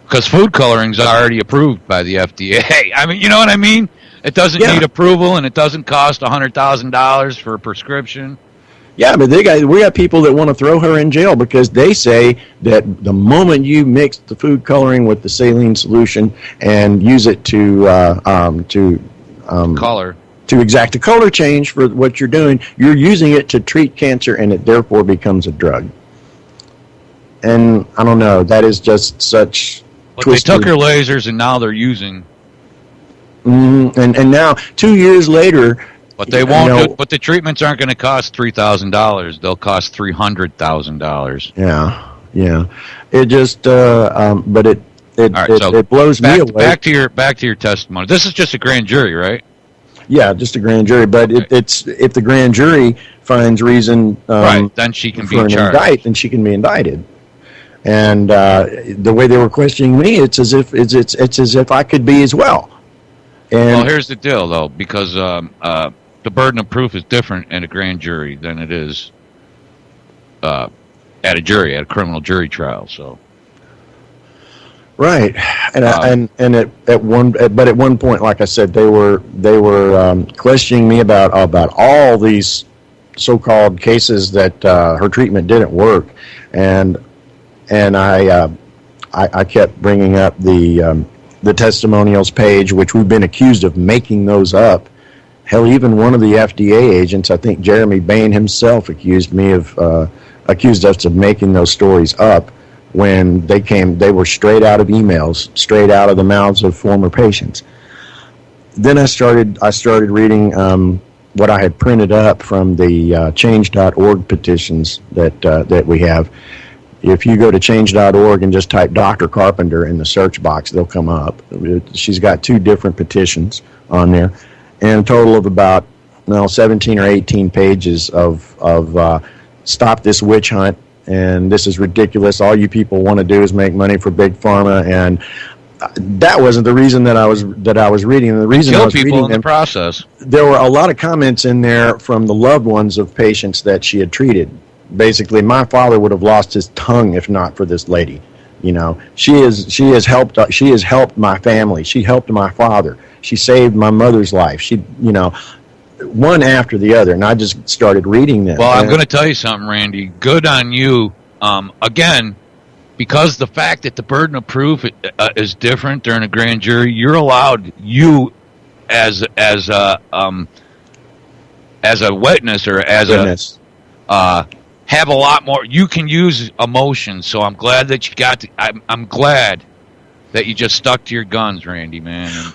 Because food coloring is already approved by the FDA. I mean, you know what I mean? It doesn't need approval, and it doesn't cost $100,000 for a prescription. Yeah, but we got people that want to throw her in jail because they say that the moment you mix the food coloring with the saline solution and use it to color, to exact a color change for what you're doing, you're using it to treat cancer, and it therefore becomes a drug. And I don't know, that is just such. But they took her lasers, and now they're using. And now 2 years later. But they won't. But the treatments aren't going to cost $3,000. They'll cost $300,000. Yeah. It just, but it blows me away. Back to your testimony. This is just a grand jury, right? Yeah, just a grand jury. But it's if the grand jury finds reason, then she can be charged. Then she can be indicted. And the way they were questioning me, it's as if I could be as well. Well, here's the deal, though, because the burden of proof is different in a grand jury than it is at a criminal jury trial. So. Right, and at one point, like I said, they were questioning me about all these so-called cases that her treatment didn't work, and I kept bringing up the testimonials page, which we've been accused of making those up. Hell, even one of the FDA agents, I think Jeremy Bain himself, accused us of making those stories up. When they were straight out of emails, straight out of the mouths of former patients. Then I started reading what I had printed up from the change.org petitions that we have. If you go to change.org and just type Dr. Carpenter in the search box, they'll come up. She's got 2 different petitions on there, and a total of about 17 or 18 pages of stop this witch hunt. And this is ridiculous. All you people want to do is make money for big pharma, and that wasn't the reason that I was reading. The reason I was reading them, in the process. There were a lot of comments in there from the loved ones of patients that she had treated. Basically, my father would have lost his tongue if not for this lady. You know, she has helped my family. She helped my father. She saved my mother's life. She, one after the other, and I just started reading them. Well, I'm going to tell you something, Randy. Good on you. Again, because the fact that the burden of proof is different during a grand jury, you're allowed, as a witness or as Witness. have a lot more. You can use emotion. So I'm glad that you got. I'm glad that you just stuck to your guns, Randy, man.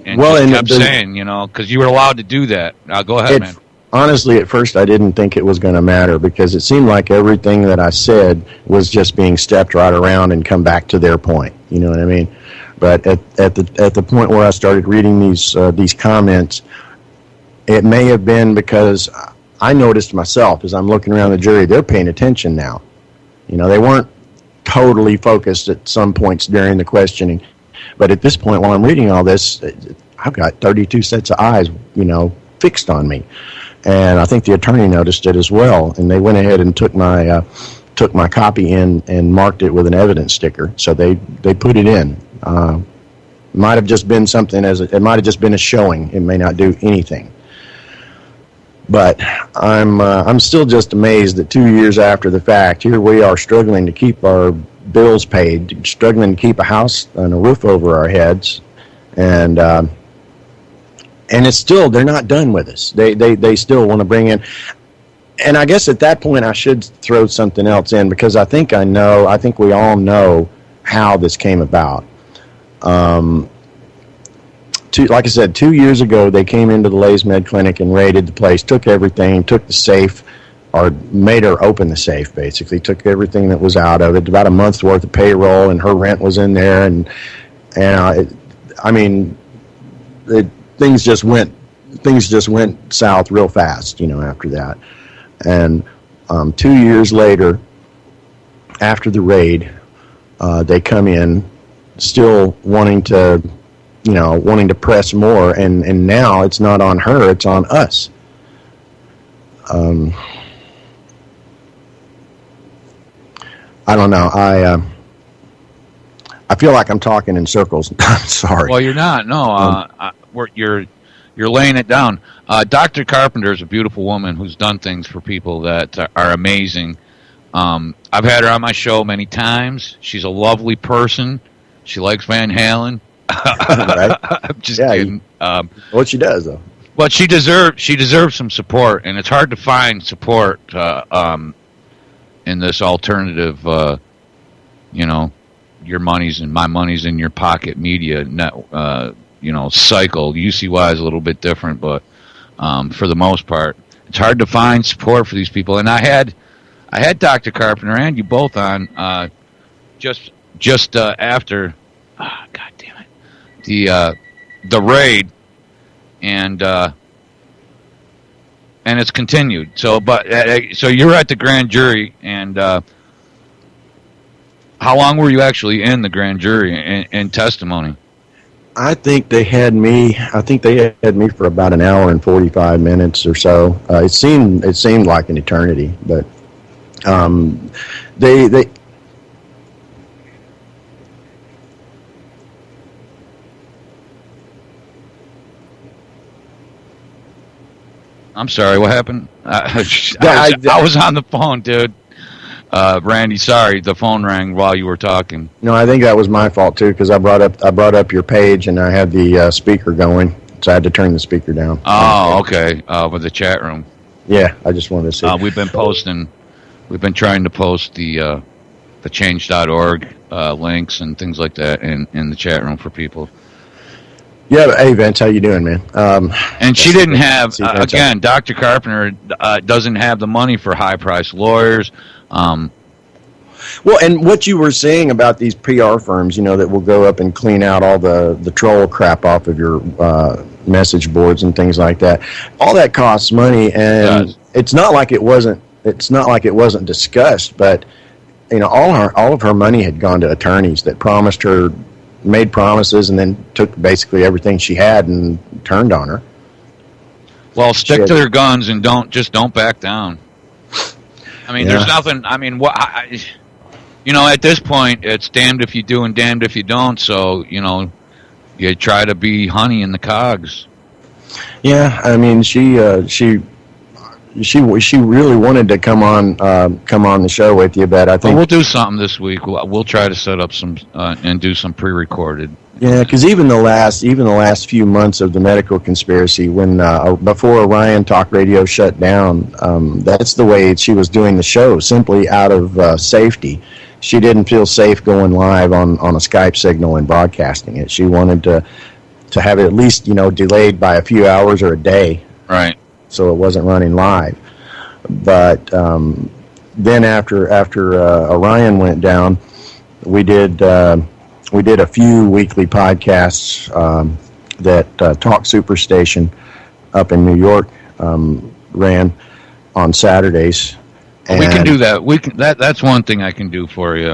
And kept saying, because you were allowed to do that. Go ahead, man. Honestly, at first I didn't think it was going to matter because it seemed like everything that I said was just being stepped right around and come back to their point. You know what I mean? But at the point where I started reading these comments, it may have been because I noticed myself as I'm looking around the jury, they're paying attention now. They weren't totally focused at some points during the questioning. But at this point, while I'm reading all this, I've got 32 sets of eyes, fixed on me. And I think the attorney noticed it as well. And they went ahead and took my copy in and marked it with an evidence sticker. So they put it in. Might have just been something it might have just been a showing. It may not do anything. But I'm still just amazed that 2 years after the fact, here we are struggling to keep our bills paid, struggling to keep a house and a roof over our heads, and it's still, they're not done with us. They still want to bring in, and I guess at that point I should throw something else in because I think we all know how this came about. Like I said, 2 years ago they came into the Lays Med Clinic and raided the place, took everything, took the safe, or made her open the safe, basically. Took everything that was out of it, about a month's worth of payroll, and her rent was in there, things just went south real fast, after that. And 2 years later, after the raid, they come in, still wanting to press more, and now it's not on her, it's on us. I don't know. I feel like I'm talking in circles. I'm sorry. Well, you're not. No, you're laying it down. Dr. Carpenter is a beautiful woman who's done things for people that are amazing. I've had her on my show many times. She's a lovely person. She likes Van Halen. Right? I'm just kidding. What she does, though. But she deserves some support, and it's hard to find support in this alternative, your money's and my money's in your pocket media net, cycle. UCY is a little bit different, but for the most part, it's hard to find support for these people. And I had Dr. Carpenter and you both on just after, God damn it, the raid, and it's continued. So you're at the grand jury, and how long were you actually in the grand jury in testimony? I think they had me for about an hour and 45 minutes or so. It seemed like an eternity, but They I'm sorry, what happened? I was on the phone, dude. Randy, sorry, the phone rang while you were talking. No, I think that was my fault too, because I brought up your page and I had the speaker going, so I had to turn the speaker down. Oh, okay. With the chat room. Yeah, I just wanted to see. We've been trying to post the change.org links and things like that in the chat room for people. Yeah, but, hey Vince, how you doing, man? And she didn't have again. Dr. Carpenter doesn't have the money for high-priced lawyers. Well, and what you were saying about these PR firms, that will go up and clean out all the troll crap off of your message boards and things like that. All that costs money, and it's not like it wasn't. It's not like it wasn't discussed, but all of her money had gone to attorneys that made promises, and then took basically everything she had and turned on her. Well, stick to their guns and don't back down. I mean, there's nothing. I mean, at this point, it's damned if you do and damned if you don't. So, you try to be honey in the cogs. Yeah, I mean, she really wanted to come on the show with you, but I think we'll do something this week. We'll try to set up some and do some pre-recorded. Yeah, because even the last few months of the medical conspiracy, when before Orion Talk Radio shut down, that's the way she was doing the show, simply out of safety. She didn't feel safe going live on a Skype signal and broadcasting it. She wanted to have it at least delayed by a few hours or a day, right? So it wasn't running live. But then after Orion went down, we did a few weekly podcasts that Talk Superstation up in New York ran on Saturdays. And we can do that. That's one thing I can do for you.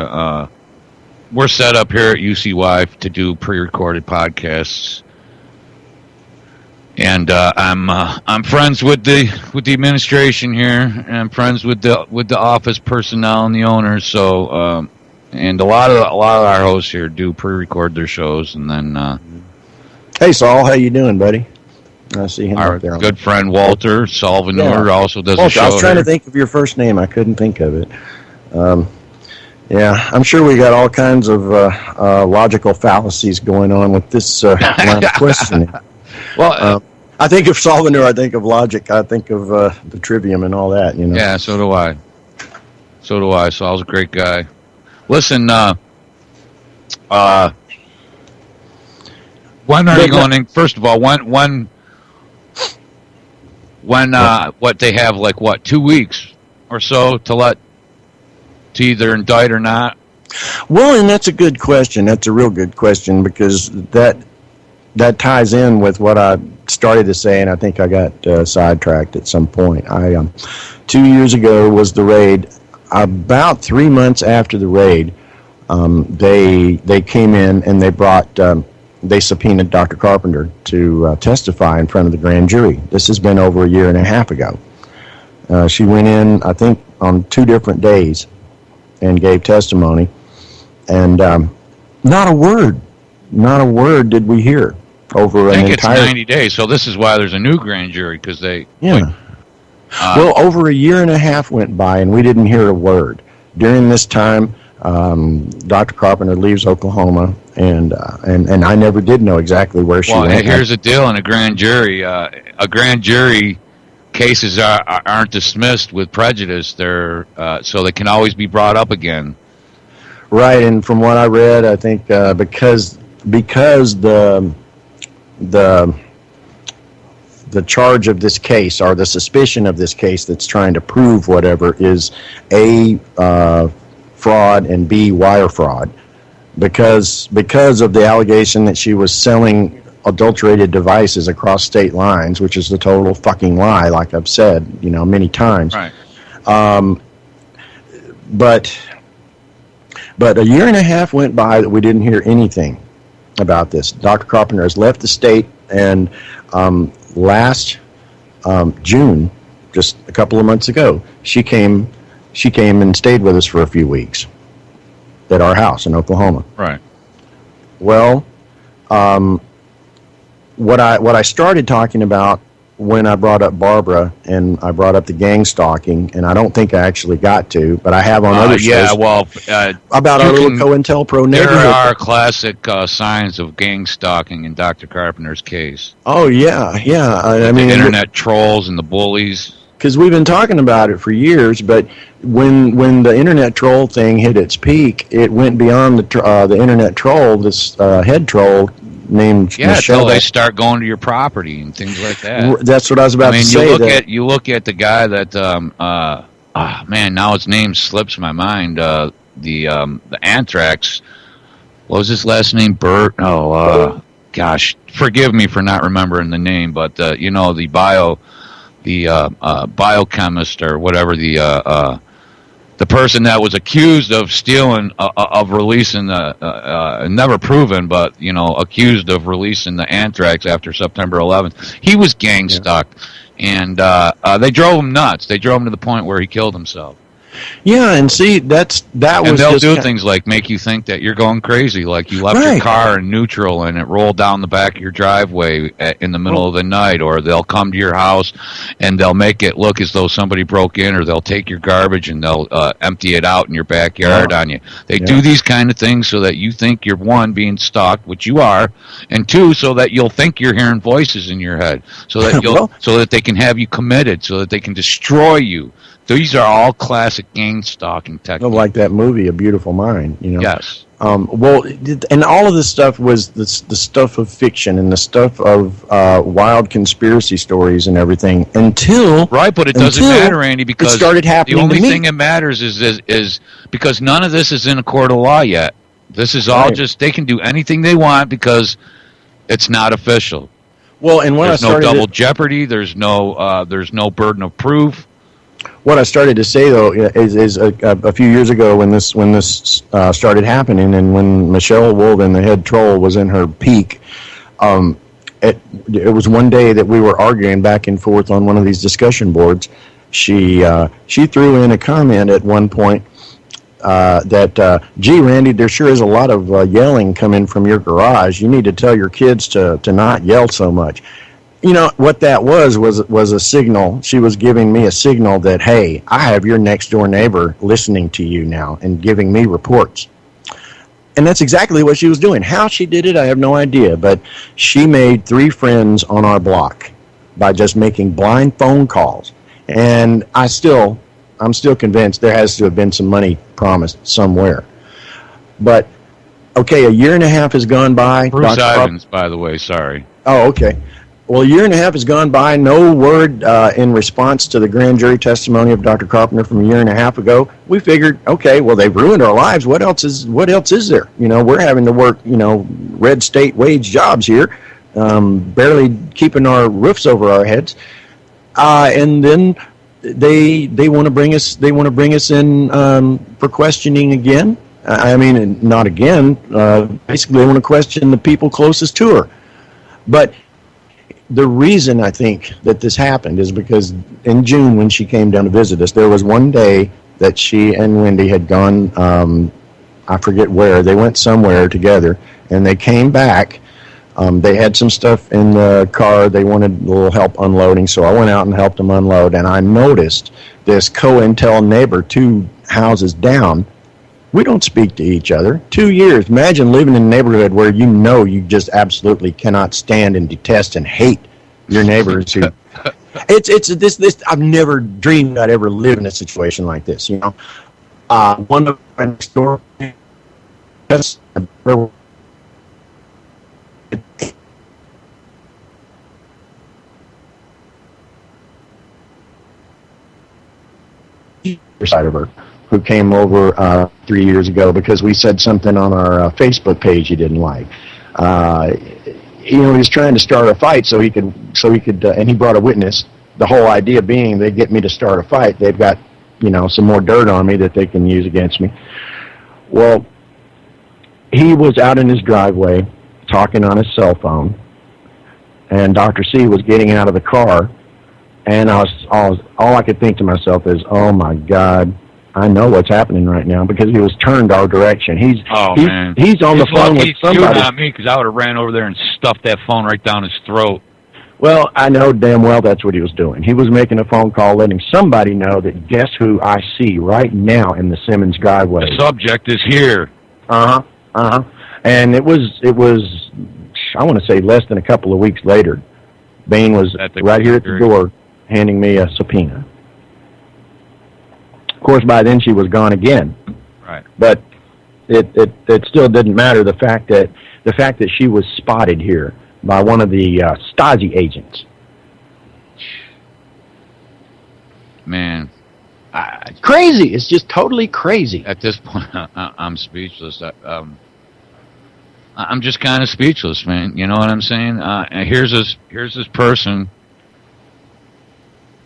We're set up here at UCY to do pre-recorded podcasts, and I'm friends with the administration here, and I'm friends with the office personnel and the owners. So. And a lot of our hosts here do pre-record their shows, and then. Hey, Saul, how you doing, buddy? I see him our up there. Good friend Walter Salvanur also does a show. I was trying to think of your first name. I couldn't think of it. Yeah, I'm sure we got all kinds of logical fallacies going on with this line of questioning. Well, I think of Salvanur. I think of logic. I think of the trivium and all that. Yeah, so do I. Saul's a great guy. Listen, when are you going in? First of all, when what they have 2 weeks or so to either indict or not? Well, and that's a good question. That's a real good question, because that ties in with what I started to say, and I think I got sidetracked at some point. 2 years ago was the raid. About 3 months after the raid, they came in and they subpoenaed Dr. Carpenter to testify in front of the grand jury. This has been over a year and a half ago. She went in, I think, on 2 different days and gave testimony, and not a word did we hear over an entire. It's 90 days, so this is why there's a new grand jury, because they. Yeah. Well, over a year and a half went by, and we didn't hear a word. During this time, Dr. Carpenter leaves Oklahoma, and I never did know exactly where she went. Well, here's the deal: in a grand jury, cases aren't dismissed with prejudice. They're so they can always be brought up again. Right, and from what I read, I think because the charge of this case, or the suspicion of this case that's trying to prove whatever, is A, fraud, and B, wire fraud. Because of the allegation that she was selling adulterated devices across state lines, which is the total fucking lie, like I've said, many times. Right. But a year and a half went by that we didn't hear anything about this. Dr. Carpenter has left the state, and last June, just a couple of months ago, she came she came and stayed with us for a few weeks at our house in Oklahoma. Right. Well, what I started talking about when I brought up Barbara and I brought up the gang stalking, and I don't think I actually got to, but I have on other shows. Yeah, well, about our little COINTELPRO there neighborhood. are classic signs of gang stalking in Dr. Carpenter's case. Oh yeah. I mean, the internet trolls and the bullies. Because we've been talking about it for years, but when the internet troll thing hit its peak, it went beyond the internet troll. This head troll named Michelle. Until they start going to your property and things like that. That's what I was about to say. You look at the guy that man, now his name slips my mind. The Anthrax. What was his last name? Bert? Oh, gosh, forgive me for not remembering the name, but the biochemist or whatever, the person that was accused of stealing, of releasing never proven, but accused of releasing the anthrax after September 11th. He was gang stalked, and they drove him nuts. They drove him to the point where he killed himself. Yeah, and see, that was. And they'll do things like make you think that you're going crazy, like you left your car in neutral and it rolled down the back of your driveway in the middle of the night, or they'll come to your house and they'll make it look as though somebody broke in, or they'll take your garbage and they'll empty it out in your backyard on you. They do these kind of things so that you think you're, one, being stalked, which you are, and two, so that you'll think you're hearing voices in your head, so that so that they can have you committed, so that they can destroy you. These are all classic gang stalking techniques. Like that movie, A Beautiful Mind. Yes. Well, and all of this stuff was the stuff of fiction and the stuff of wild conspiracy stories and everything until but it doesn't matter, Andy, because it started happening. The only thing that matters is because none of this is in a court of law yet. This is all just, they can do anything they want because it's not official. Well, and when there's no double jeopardy. There's no burden of proof. What I started to say, though, is a few years ago when this started happening, and when Michelle Wolven, the head troll, was in her peak, it was one day that we were arguing back and forth on one of these discussion boards. She threw in a comment at one point that, gee, Randy, there sure is a lot of yelling coming from your garage. You need to tell your kids to not yell so much. You know, what that was a signal. She was giving me a signal that, hey, I have your next door neighbor listening to you now and giving me reports. And that's exactly what she was doing. How she did it, I have no idea. But she made 3 friends on our block by just making blind phone calls. And I'm still convinced there has to have been some money promised somewhere. But, okay, a year and a half has gone by. Bruce Ivins, by the way, sorry. Oh, okay. Well, a year and a half has gone by, no word in response to the grand jury testimony of Dr. Carpenter from a year and a half ago. We figured, okay, well, they've ruined our lives. What else is there? You know, we're having to work, red state wage jobs here, barely keeping our roofs over our heads. And then they want to bring us in for questioning again. I mean, not again. Basically, they want to question the people closest to her. But the reason I think that this happened is because in June, when she came down to visit us, there was one day that she and Wendy had gone, I forget where, they went somewhere together, and they came back. They had some stuff in the car. They wanted a little help unloading, so I went out and helped them unload, and I noticed this COINTEL neighbor 2 houses down. We don't speak to each other. 2 years. Imagine living in a neighborhood where you just absolutely cannot stand and detest and hate your neighbors. Who, it's this. I've never dreamed I'd ever live in a situation like this. One of my next door. Side of her, who came over 3 years ago because we said something on our Facebook page he didn't like. He was trying to start a fight so he could, and he brought a witness. The whole idea being they get me to start a fight. They've got, some more dirt on me that they can use against me. Well, he was out in his driveway talking on his cell phone, and Dr. C was getting out of the car. And all I could think to myself is, oh my God, I know what's happening right now because he was turned our direction. He's on the phone with somebody. Not me, because I would have ran over there and stuffed that phone right down his throat. Well, I know damn well that's what he was doing. He was making a phone call, letting somebody know that guess who I see right now in the Simmons driveway. The subject is here. And it was. I want to say less than a couple of weeks later, Bain was right here at the door handing me a subpoena. Of course, by then she was gone again. Right. But it still didn't matter. The fact that she was spotted here by one of the Stasi agents. Man. Crazy. It's just totally crazy. At this point, I'm speechless. I'm just kind of speechless, man. You know what I'm saying? And here's this person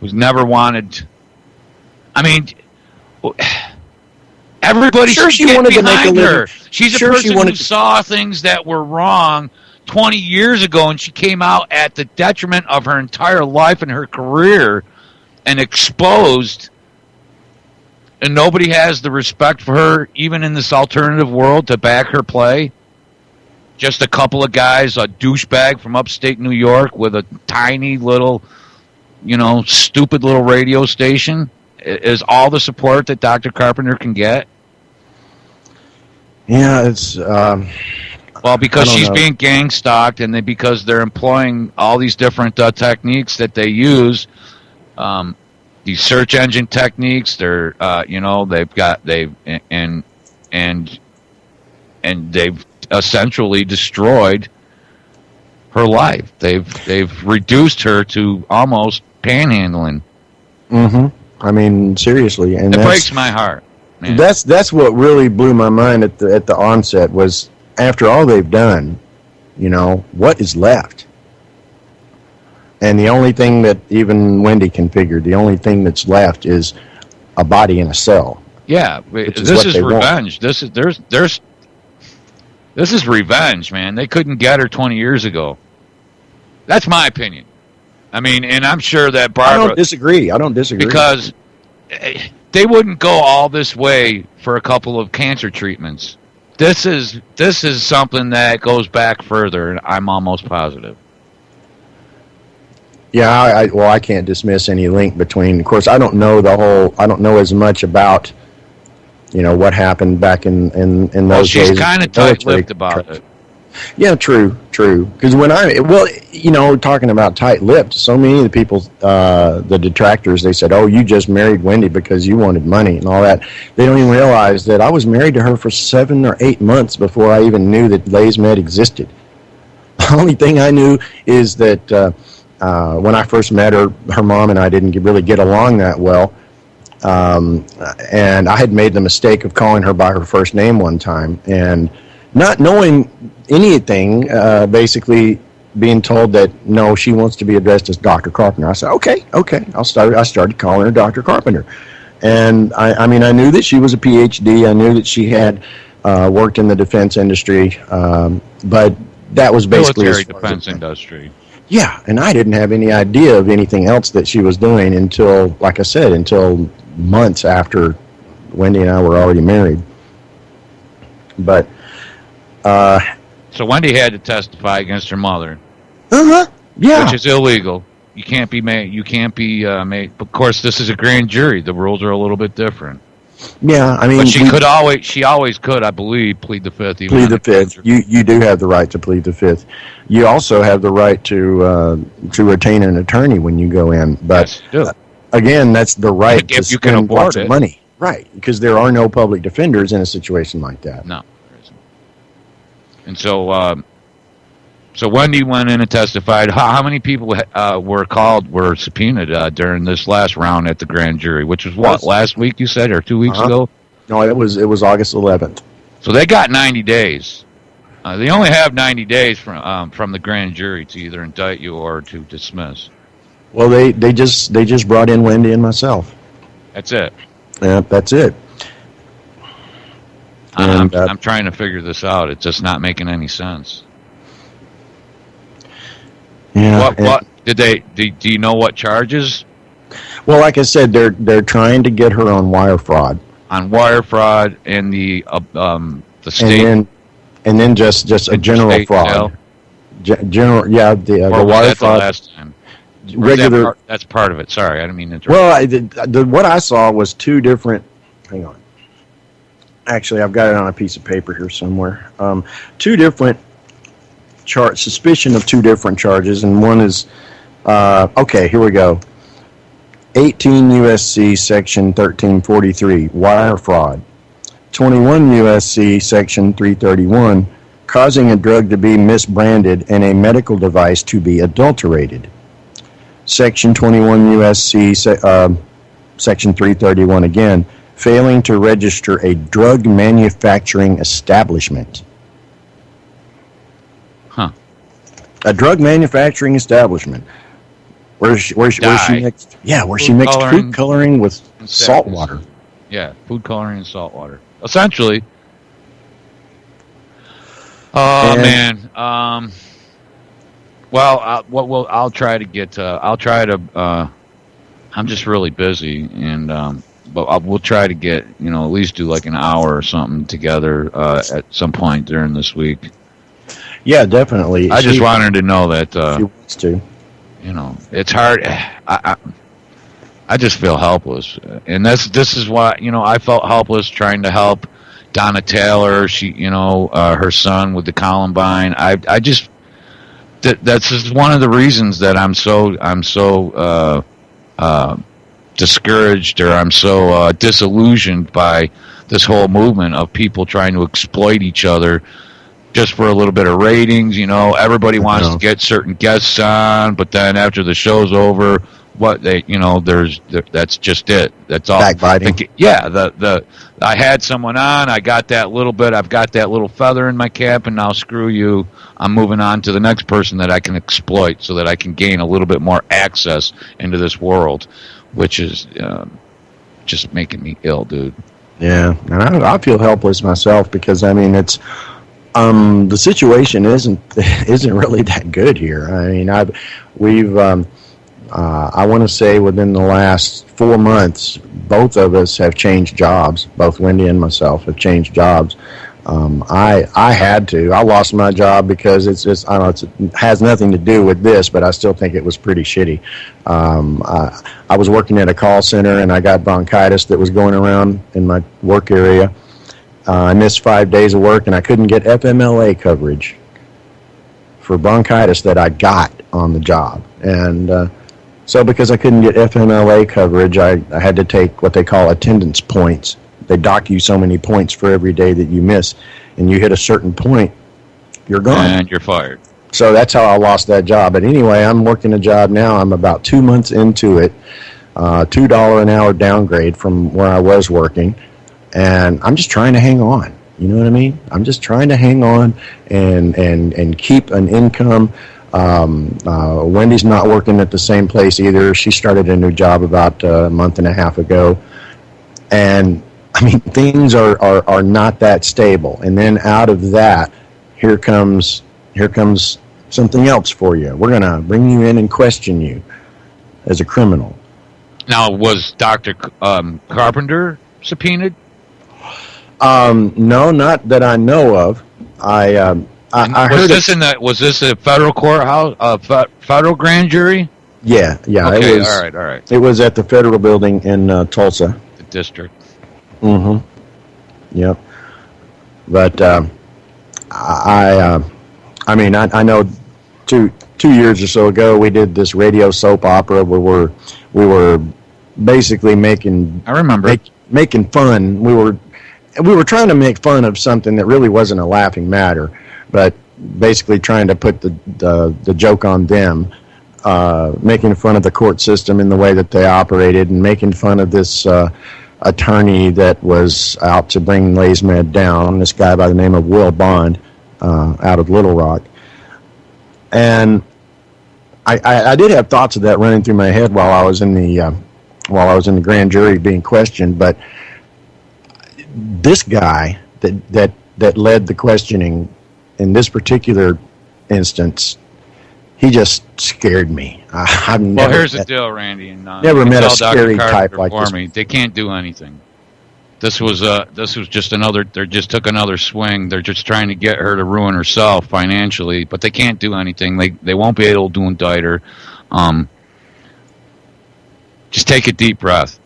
who's never wanted. I mean, everybody sure should she wanted to make a behind her. living. She's Sure a person she wanted who to- saw things that were wrong 20 years ago, and she came out at the detriment of her entire life and her career and exposed. And nobody has the respect for her, even in this alternative world, to back her play. Just a couple of guys, a douchebag from upstate New York with a tiny little, stupid little radio station is all the support that Dr. Carpenter can get. Yeah, it's... Well, because she's being gang stalked, and because they're employing all these different techniques that they use, these search engine techniques. They're, they've essentially destroyed her life. They've reduced her to almost panhandling. Mm-hmm. I mean, seriously, and it breaks my heart. Man. That's what really blew my mind at the onset was. After all they've done, what is left? And the only thing that even Wendy can figure, the only thing that's left is a body in a cell. Yeah, this is revenge. This is revenge, man. They couldn't get her 20 years ago. That's my opinion. I mean, and I'm sure that Barbara... I don't disagree. Because they wouldn't go all this way for a couple of cancer treatments. This is something that goes back further, and I'm almost positive. Yeah, I can't dismiss any link between. Of course, I don't know as much about, what happened back in those days. Well, she's kind of tight-lipped about it. Yeah, true. Because talking about tight-lipped, so many of the people, the detractors, they said, "Oh, you just married Wendy because you wanted money and all that." They don't even realize that I was married to her for 7 or 8 months before I even knew that Lay's Med existed. The only thing I knew is that when I first met her, her mom and I didn't really get along that well. And I had made the mistake of calling her by her first name one time, and not knowing anything, basically being told that no, she wants to be addressed as Dr. Carpenter. I said, okay. I started calling her Dr. Carpenter, and I mean, I knew that she was a PhD. I knew that she had worked in the defense industry, but that was basically military defense industry. Yeah, and I didn't have any idea of anything else that she was doing until, like I said, until months after Wendy and I were already married. But so Wendy had to testify against her mother. Yeah. Which is illegal. You can't be made. You can't be made. Of course, this is a grand jury. The rules are a little bit different. Yeah, I mean, but she always could, I believe, plead the fifth. Plead the fifth. You do have the right to plead the fifth. You also have the right to retain an attorney when you go in. But yes, again, that's the right if to you can spend afford lots of money. Right, because there are no public defenders in a situation like that. No, there isn't. And so Wendy went in and testified. How many people were subpoenaed during this last round at the grand jury, which was what, last week you said, or 2 weeks ago? No, it was August 11th. So they got 90 days. They only have 90 days from the grand jury to either indict you or to dismiss. Well, they just brought in Wendy and myself. That's it. Yeah, that's it. And, I'm trying to figure this out. It's just not making any sense. Yeah. What did they? Do you know what charges? Well, like I said, they're trying to get her on wire fraud. on wire fraud and the state. And then just a general fraud. General, yeah, the wire fraud. The last time? Regular. That's part of it. Sorry, I didn't mean to interrupt. Well, what I saw was two different. Hang on. Actually, I've got it on a piece of paper here somewhere. Two different suspicion of two different charges, and one is okay. Here we go. 18 USC Section 1343, wire fraud. 21 USC Section 331, causing a drug to be misbranded and a medical device to be adulterated. Section 21 USC Section 331 again, failing to register a drug manufacturing establishment. Huh. A drug manufacturing establishment. Where she mixed? Yeah, where she mixed food coloring with salt water. Yeah, food coloring and salt water. Essentially. Oh man. Well, I'll try to get. I'm just really busy, and but we'll try to get at least do like an hour or something together at some point during this week. Yeah, definitely. I just wanted to know that. She wants to. It's hard. I just feel helpless, and this is why I felt helpless trying to help Donna Taylor. She, her son with the Columbine. I just that's just one of the reasons that I'm so discouraged, or I'm so disillusioned by this whole movement of people trying to exploit each other just for a little bit of ratings. Everybody wants to get certain guests on, but then after the show's over, that's just it. That's all. Backbiting. I had someone on, I got that little bit, I've got that little feather in my cap, and now screw you. I'm moving on to the next person that I can exploit so that I can gain a little bit more access into this world, which is just making me ill, dude. Yeah, and I feel helpless myself because, it's the situation isn't really that good here. I want to say within the last 4 months, both of us have changed jobs. Both Wendy and myself have changed jobs. I had to. I lost my job because it has nothing to do with this, but I still think it was pretty shitty. I was working at a call center, and I got bronchitis that was going around in my work area. I missed 5 days of work, and I couldn't get FMLA coverage for bronchitis that I got on the job. And so because I couldn't get FMLA coverage, I had to take what they call attendance points. They dock you so many points for every day that you miss, and you hit a certain point, you're gone. And you're fired. So that's how I lost that job. But anyway, I'm working a job now. I'm about 2 months into it, $2 an hour downgrade from where I was working, and I'm just trying to hang on. You know what I mean? I'm just trying to hang on and keep an income. Wendy's not working at the same place either. She started a new job about a month and a half ago, and things are not that stable. And then out of that, here comes something else for you. We're gonna bring you in and question you as a criminal. Now, was Dr. Carpenter subpoenaed? No, not that I know of. I heard was this a federal courthouse, federal grand jury? Yeah. Okay, it was, all right. It was at the federal building in Tulsa. The district. Mm-hmm. Yep. But I know 2 years or so ago we did this radio soap opera where we were basically making. I remember making fun. We were trying to make fun of something that really wasn't a laughing matter, but basically trying to put the joke on them, making fun of the court system in the way that they operated, and making fun of this attorney that was out to bring Laysmed down, this guy by the name of Will Bond, out of Little Rock. And I did have thoughts of that running through my head while I was in the grand jury being questioned, but this guy that led the questioning in this particular instance, he just scared me. Here's the deal, Randy. And, never met a scary type like this. They can't do anything. This was just another. They just took another swing. They're just trying to get her to ruin herself financially, but they can't do anything. They won't be able to indict her. Just take a deep breath.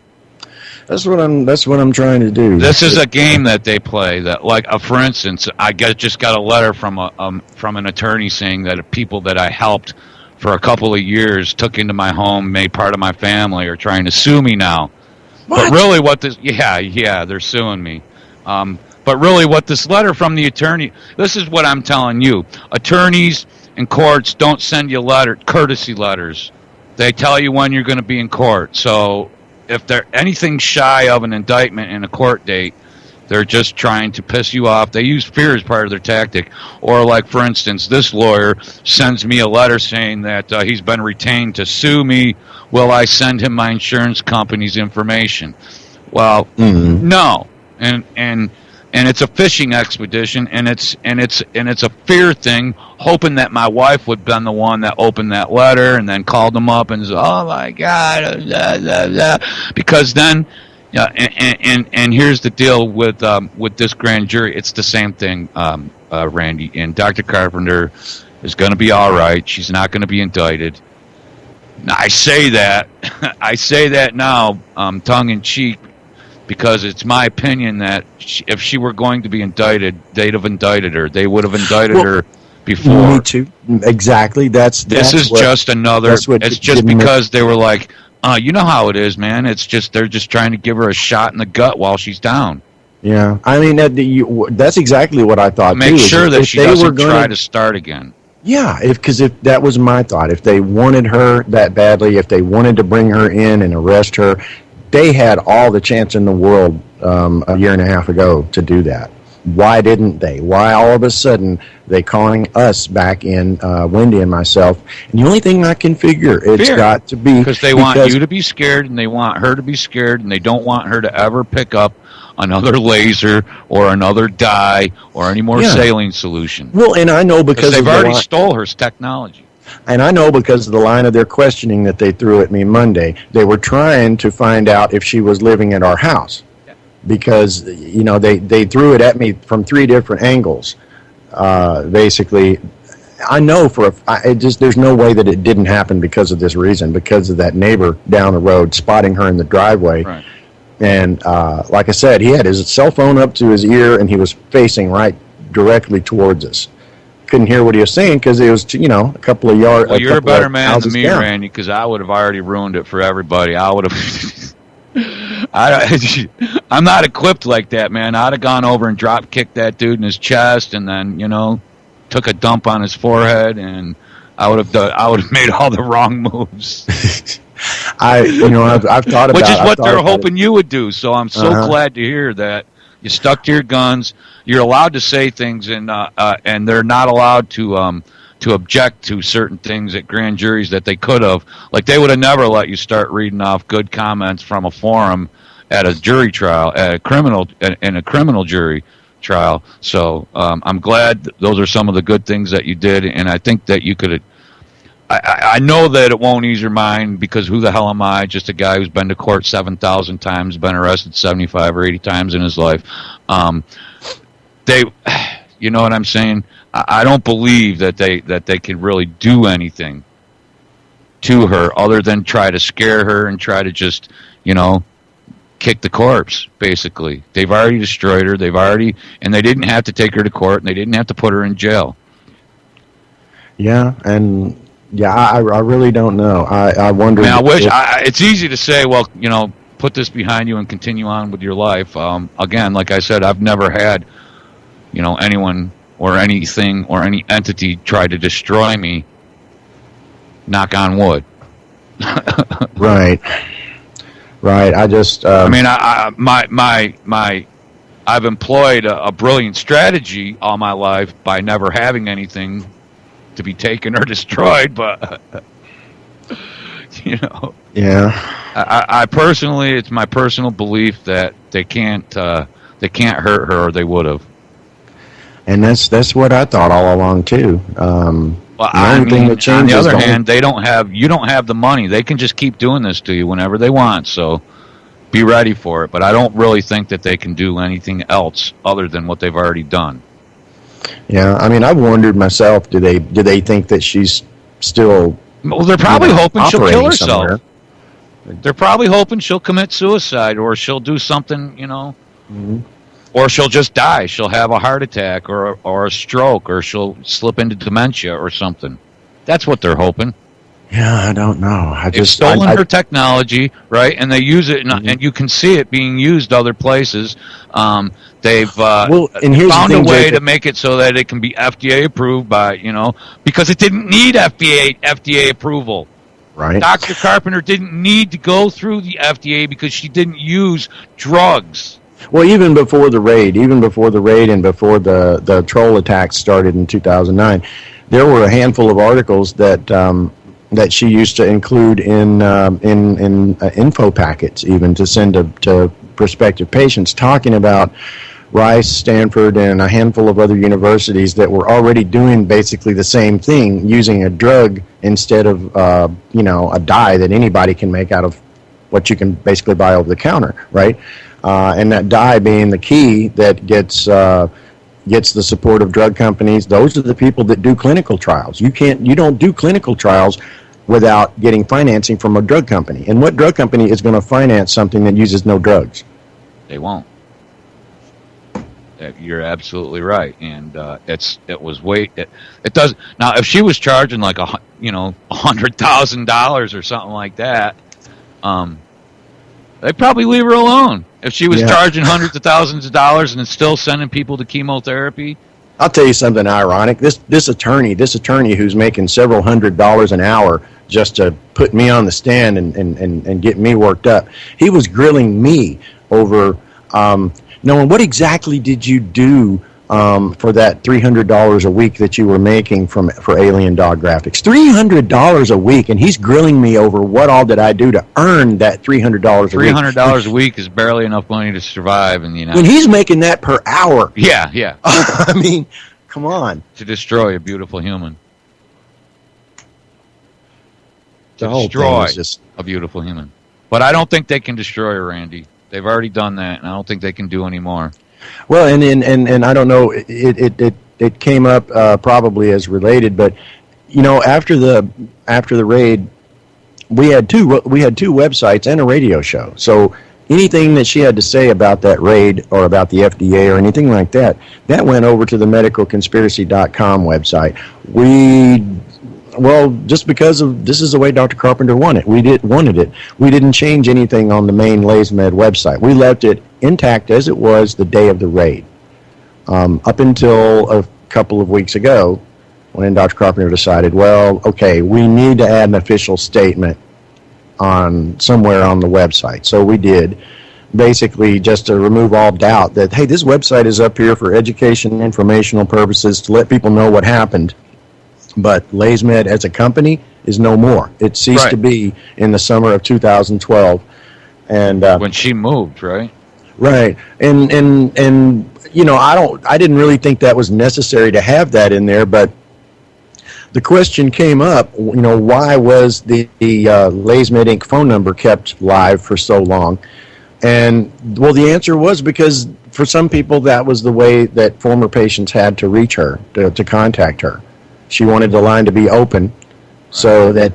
That's what I'm trying to do. This is a game that they play. That, like, for instance, just got a letter from an attorney saying that people that I helped for a couple of years, took into my home, made part of my family, are trying to sue me now. What? But really, they're suing me. But really, what this letter from the attorney, this is what I'm telling you. Attorneys and courts don't send you courtesy letters. They tell you when you're going to be in court. So if they're anything shy of an indictment and a court date, they're just trying to piss you off. They use fear as part of their tactic. Or, like, for instance, this lawyer sends me a letter saying that he's been retained to sue me. Will I send him my insurance company's information? Well, no. And it's a fishing expedition, and it's a fear thing, hoping that my wife would have been the one that opened that letter and then called them up and said, "Oh my God," because then, and here's the deal with this grand jury. It's the same thing, Randy. And Dr. Carpenter is going to be all right. She's not going to be indicted. I say that now, tongue in cheek, because it's my opinion that if she were going to be indicted, they'd have indicted her. They would have indicted her before. Me too. Exactly. This is just another. It's just because they were like, you know how it is, man. It's just they're just trying to give her a shot in the gut while she's down. Yeah, I mean that's exactly what I thought. Make sure that she doesn't try to start again. Yeah, because if that was my thought, if they wanted her that badly, if they wanted to bring her in and arrest her, they had all the chance in the world a year and a half ago to do that. Why didn't they? Why all of a sudden they calling us back in, Wendy and myself? And the only thing I can figure, it's got to be because they want you to be scared, and they want her to be scared, and they don't want her to ever pick up another laser or another dye or any more saline solution. Well, and I know because they've already stole her technology. And I know because of the line of their questioning that they threw at me Monday, they were trying to find out if she was living at our house. Yeah. Because, they threw it at me from 3 different angles. Basically, I know there's no way that it didn't happen because of this reason, because of that neighbor down the road spotting her in the driveway. Right. And like I said, he had his cell phone up to his ear, and he was facing right directly towards us. Couldn't hear what he was saying because it was, a couple of yards. Well, you're a better man than me, down. Randy, because I would have already ruined it for everybody. I would have. I'm not equipped like that, man. I'd have gone over and drop kicked that dude in his chest, and then took a dump on his forehead, and I would have made all the wrong moves. I've thought about which is what they're hoping you would do. So I'm so glad to hear that you stuck to your guns. You're allowed to say things, and they're not allowed to object to certain things at grand juries that they could have. Like they would have never let you start reading off good comments from a forum at a jury trial, in a criminal jury trial. So I'm glad those are some of the good things that you did, and I think that you could. I know that it won't ease your mind because who the hell am I? Just a guy who's been to court 7,000 times, been arrested 75 or 80 times in his life. You know what I'm saying? I don't believe that they can really do anything to her other than try to scare her and try to just, kick the corpse, basically. They've already destroyed her. And they didn't have to take her to court, and they didn't have to put her in jail. Yeah, and... Yeah, I really don't know. I wonder. I mean, it's easy to say, well, put this behind you and continue on with your life. Again, like I said, I've never had, anyone or anything or any entity try to destroy me. Knock on wood. Right. I just. I mean, I've employed a brilliant strategy all my life by never having anything to be taken or destroyed, but yeah, I personally, it's my personal belief that they can't hurt her, or they would have. And that's what I thought all along too. Well, on the other hand, you don't have the money. They can just keep doing this to you whenever they want. So be ready for it. But I don't really think that they can do anything else other than what they've already done. Yeah, I mean, I've wondered myself, do they think that she's still... Well, they're probably hoping she'll kill operating herself. somewhere? They're probably hoping she'll commit suicide, or she'll do something, or she'll just die. She'll have a heart attack or a stroke, or she'll slip into dementia or something. That's what they're hoping. Yeah, I don't know. They've stolen her technology, right? And they use it, and you can see it being used other places. They've and here's found the a thing, way Jacob, to make it so that it can be FDA approved by, because it didn't need FDA approval. right? Dr. Carpenter didn't need to go through the FDA because she didn't use drugs. Well, even before the raid and before the troll attacks started in 2009, there were a handful of articles that she used to include in info packets, even to send to prospective patients, talking about Rice, Stanford, and a handful of other universities that were already doing basically the same thing, using a drug instead of a dye that anybody can make out of what you can basically buy over the counter, right? And that dye being the key that gets the support of drug companies. Those are the people that do clinical trials. You don't do clinical trials without getting financing from a drug company. And what drug company is going to finance something that uses no drugs? They won't. You're absolutely right, and it does now. If she was charging like $100,000 or something like that, they'd probably leave her alone. If she was charging hundreds of thousands of dollars and still sending people to chemotherapy. I'll tell you something ironic. This attorney who's making several $100s an hour just to put me on the stand and get me worked up, he was grilling me over knowing what exactly did you do for that $300 a week that you were making for Alien Dog Graphics. $300 a week, and he's grilling me over what all did I do to earn that $300 a week. $300 a week is barely enough money to survive in the United States. When he's making that per hour. Yeah. I mean, come on. To destroy a beautiful human. To destroy a beautiful human. But I don't think they can destroy her, Randy. They've already done that, and I don't think they can do any more. Well, and I don't know, it came up probably as related, but after the raid, we had two websites and a radio show. So anything that she had to say about that raid or about the FDA or anything like that went over to the medicalconspiracy.com website. Well, just because this is the way Dr. Carpenter wanted it. We didn't change anything on the main LazeMed website. We left it intact as it was the day of the raid, up until a couple of weeks ago, when Dr. Carpenter decided, well, okay, we need to add an official statement somewhere on the website. So we did, basically just to remove all doubt that, hey, this website is up here for education and informational purposes to let people know what happened. But LazeMed as a company is no more. It ceased to be in the summer of 2012, and when she moved, right? Right, and I didn't really think that was necessary to have that in there, but the question came up, why was the LazeMed Inc. phone number kept live for so long? And well, the answer was because for some people that was the way that former patients had to reach her, to contact her. She wanted the line to be open so that,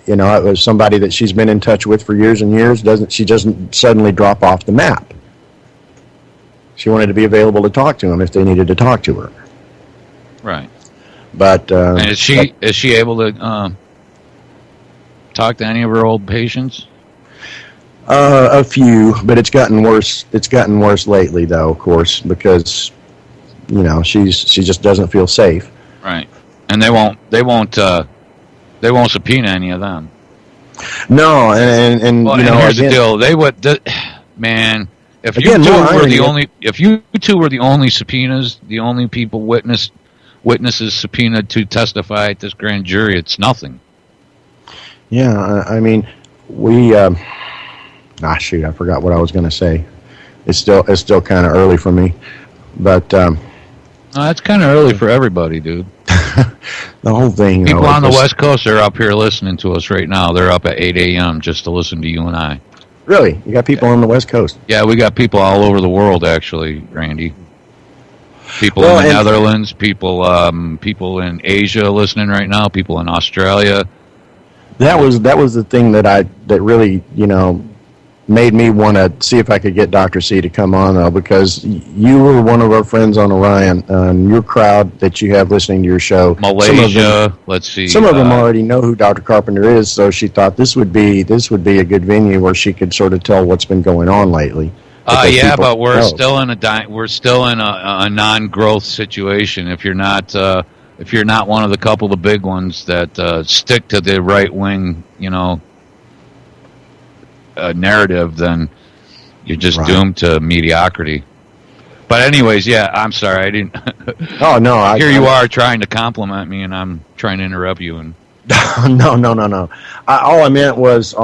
it was somebody that she's been in touch with for years and years. She doesn't suddenly drop off the map. She wanted to be available to talk to them if they needed to talk to her. Right. But and is she able to talk to any of her old patients? A few, but it's gotten worse. It's gotten worse lately, though, of course, because she just doesn't feel safe. Right. And they won't subpoena any of them. No, and well, here's the deal. They would, man. If you two were the only subpoenas, the only people witnesses subpoenaed to testify at this grand jury, it's nothing. Yeah, I mean, we. Shoot, I forgot what I was going to say. It's still kind of early for me, but. It's kind of early for everybody, dude. The whole thing. People on the West Coast are up here listening to us right now. They're up at 8 a.m. just to listen to you and I. Really? You got people on the West Coast? Yeah, we got people all over the world, actually, Randy. People Well, in the and- Netherlands, people in Asia listening right now, people in Australia. That was the thing that really, made me want to see if I could get Dr. C to come on, though, because you were one of our friends on Orion, and your crowd that you have listening to your show. Malaysia, let's see. Some of them already know who Dr. Carpenter is, so she thought this would be a good venue where she could sort of tell what's been going on lately. Yeah, but we're still in a non-growth situation. If you're not one of the couple of the big ones that stick to the right wing, narrative, then you're just doomed to mediocrity. But anyways, yeah, I'm sorry, I didn't. Oh no! Here you are trying to compliment me, and I'm trying to interrupt you. And no. All I meant was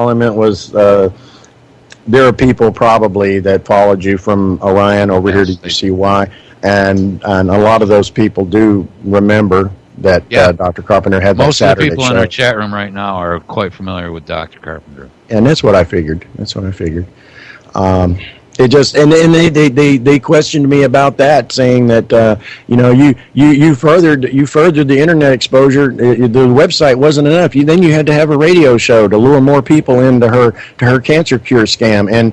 there are people probably that followed you from Orion over here to UCY, and a lot of those people do remember that Dr. Carpenter had that most of the Saturday people show. in our chat room right now are quite familiar with Dr. Carpenter. And that's what I figured. It just and they questioned me about that, saying that you furthered the internet exposure. The website wasn't enough. Then you had to have a radio show to lure more people into her cancer cure scam. And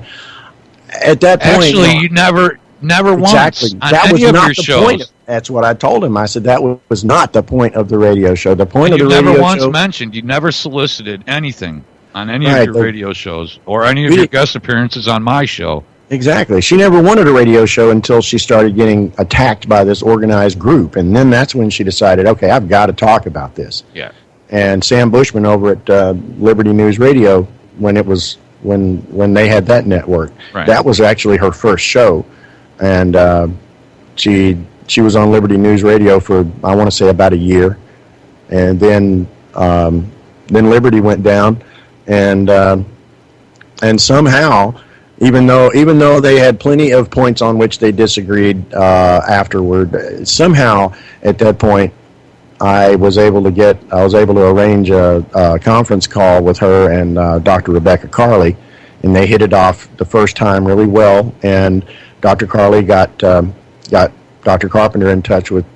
at that point, actually, you never exactly once on that was any not of your the shows. point. That's what I told him. I said that was not the point of the radio show. The point of the you radio never once show. mentioned. You never solicited anything on any Right, of your radio shows or any of your guest appearances on my show. Exactly. She never wanted a radio show until she started getting attacked by this organized group, and then that's when she decided, okay, I've got to talk about this. Yeah. And Sam Bushman over at Liberty News Radio, when they had that network, that was actually her first show, and she was on Liberty News Radio for, I want to say, about a year, and then Liberty went down, and somehow, even though they had plenty of points on which they disagreed afterward, somehow at that point I was able to arrange a conference call with her and Dr. Rebecca Carley, and they hit it off the first time really well, and Dr. Carley got Dr. Carpenter in touch with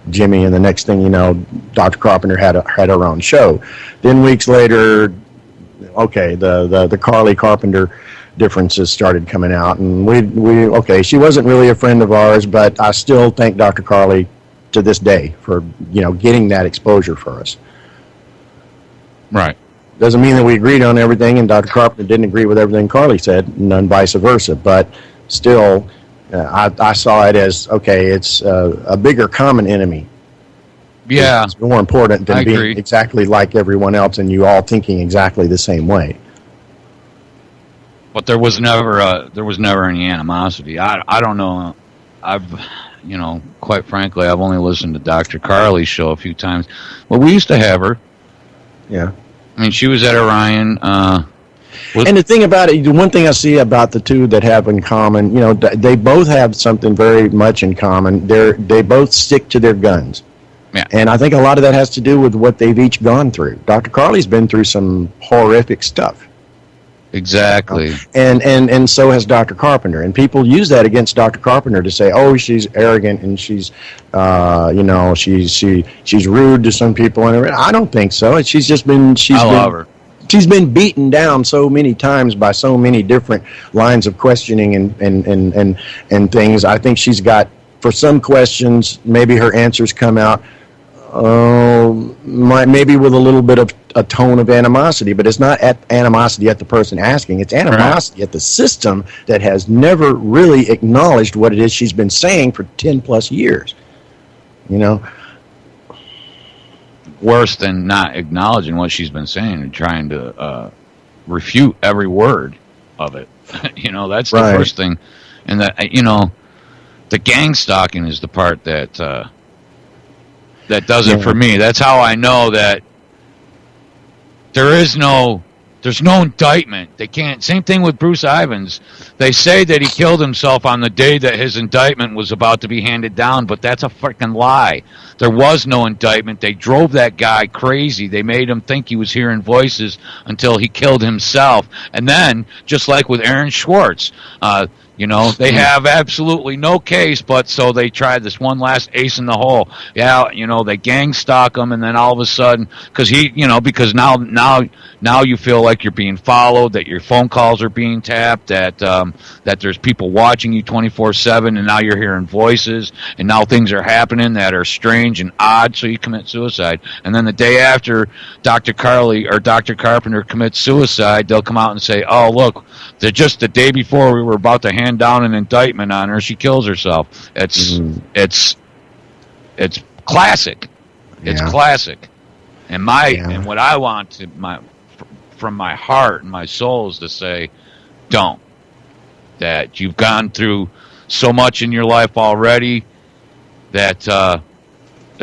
Jimmy, and the next thing you know, Dr. Carpenter had her own show. Then weeks later, the Carley Carpenter differences started coming out, and we she wasn't really a friend of ours, but I still thank Dr. Carley to this day for getting that exposure for us. Right. Doesn't mean that we agreed on everything, and Dr. Carpenter didn't agree with everything Carley said, and vice versa. But still, I saw it as it's a bigger common enemy. Yeah, it's more important than being agree. exactly like everyone else, and you all thinking exactly the same way. But there was never any animosity. I don't know. Quite frankly, I've only listened to Dr. Carley's show a few times. Well, we used to have her. Yeah. I mean, she was at Orion. And the thing about it, the one thing I see about the two that have in common, they both have something very much in common. They both stick to their guns. Yeah. And I think a lot of that has to do with what they've each gone through. Dr. Carley's been through some horrific stuff. Exactly. And so has Dr. Carpenter. And people use that against Dr. Carpenter to say, oh, she's arrogant and she's rude to some people. And I don't think so. I love her. She's been beaten down so many times by so many different lines of questioning and things. I think she's got, for some questions, maybe her answers come out maybe with a little bit of a tone of animosity, but it's not animosity at the person asking. It's animosity at the system that has never really acknowledged what it is she's been saying for 10 plus years. Worse than not acknowledging what she's been saying and trying to refute every word of it. That's the first thing. And that, the gang stalking is the part that does it for me. That's how I know that there is no There's no indictment. They can't. Same thing with Bruce Ivins. They say that he killed himself on the day that his indictment was about to be handed down, but that's a freaking lie. There was no indictment. They drove that guy crazy. They made him think he was hearing voices until he killed himself. And then, just like with Aaron Schwartz, they have absolutely no case, but so they tried this one last ace in the hole. Yeah, they gang stalk him, and then all of a sudden, because now you feel like you're being followed, that your phone calls are being tapped, that there's people watching you 24/7, and now you're hearing voices, and now things are happening that are strange and odd, so you commit suicide. And then the day after Dr. Carly or Dr. Carpenter commits suicide, they'll come out and say, "Oh, look, just the day before we were about to hand down an indictment on her, she kills herself." It's classic. It's classic. And and what I want from my heart and my soul is to say, don't. That you've gone through so much in your life already that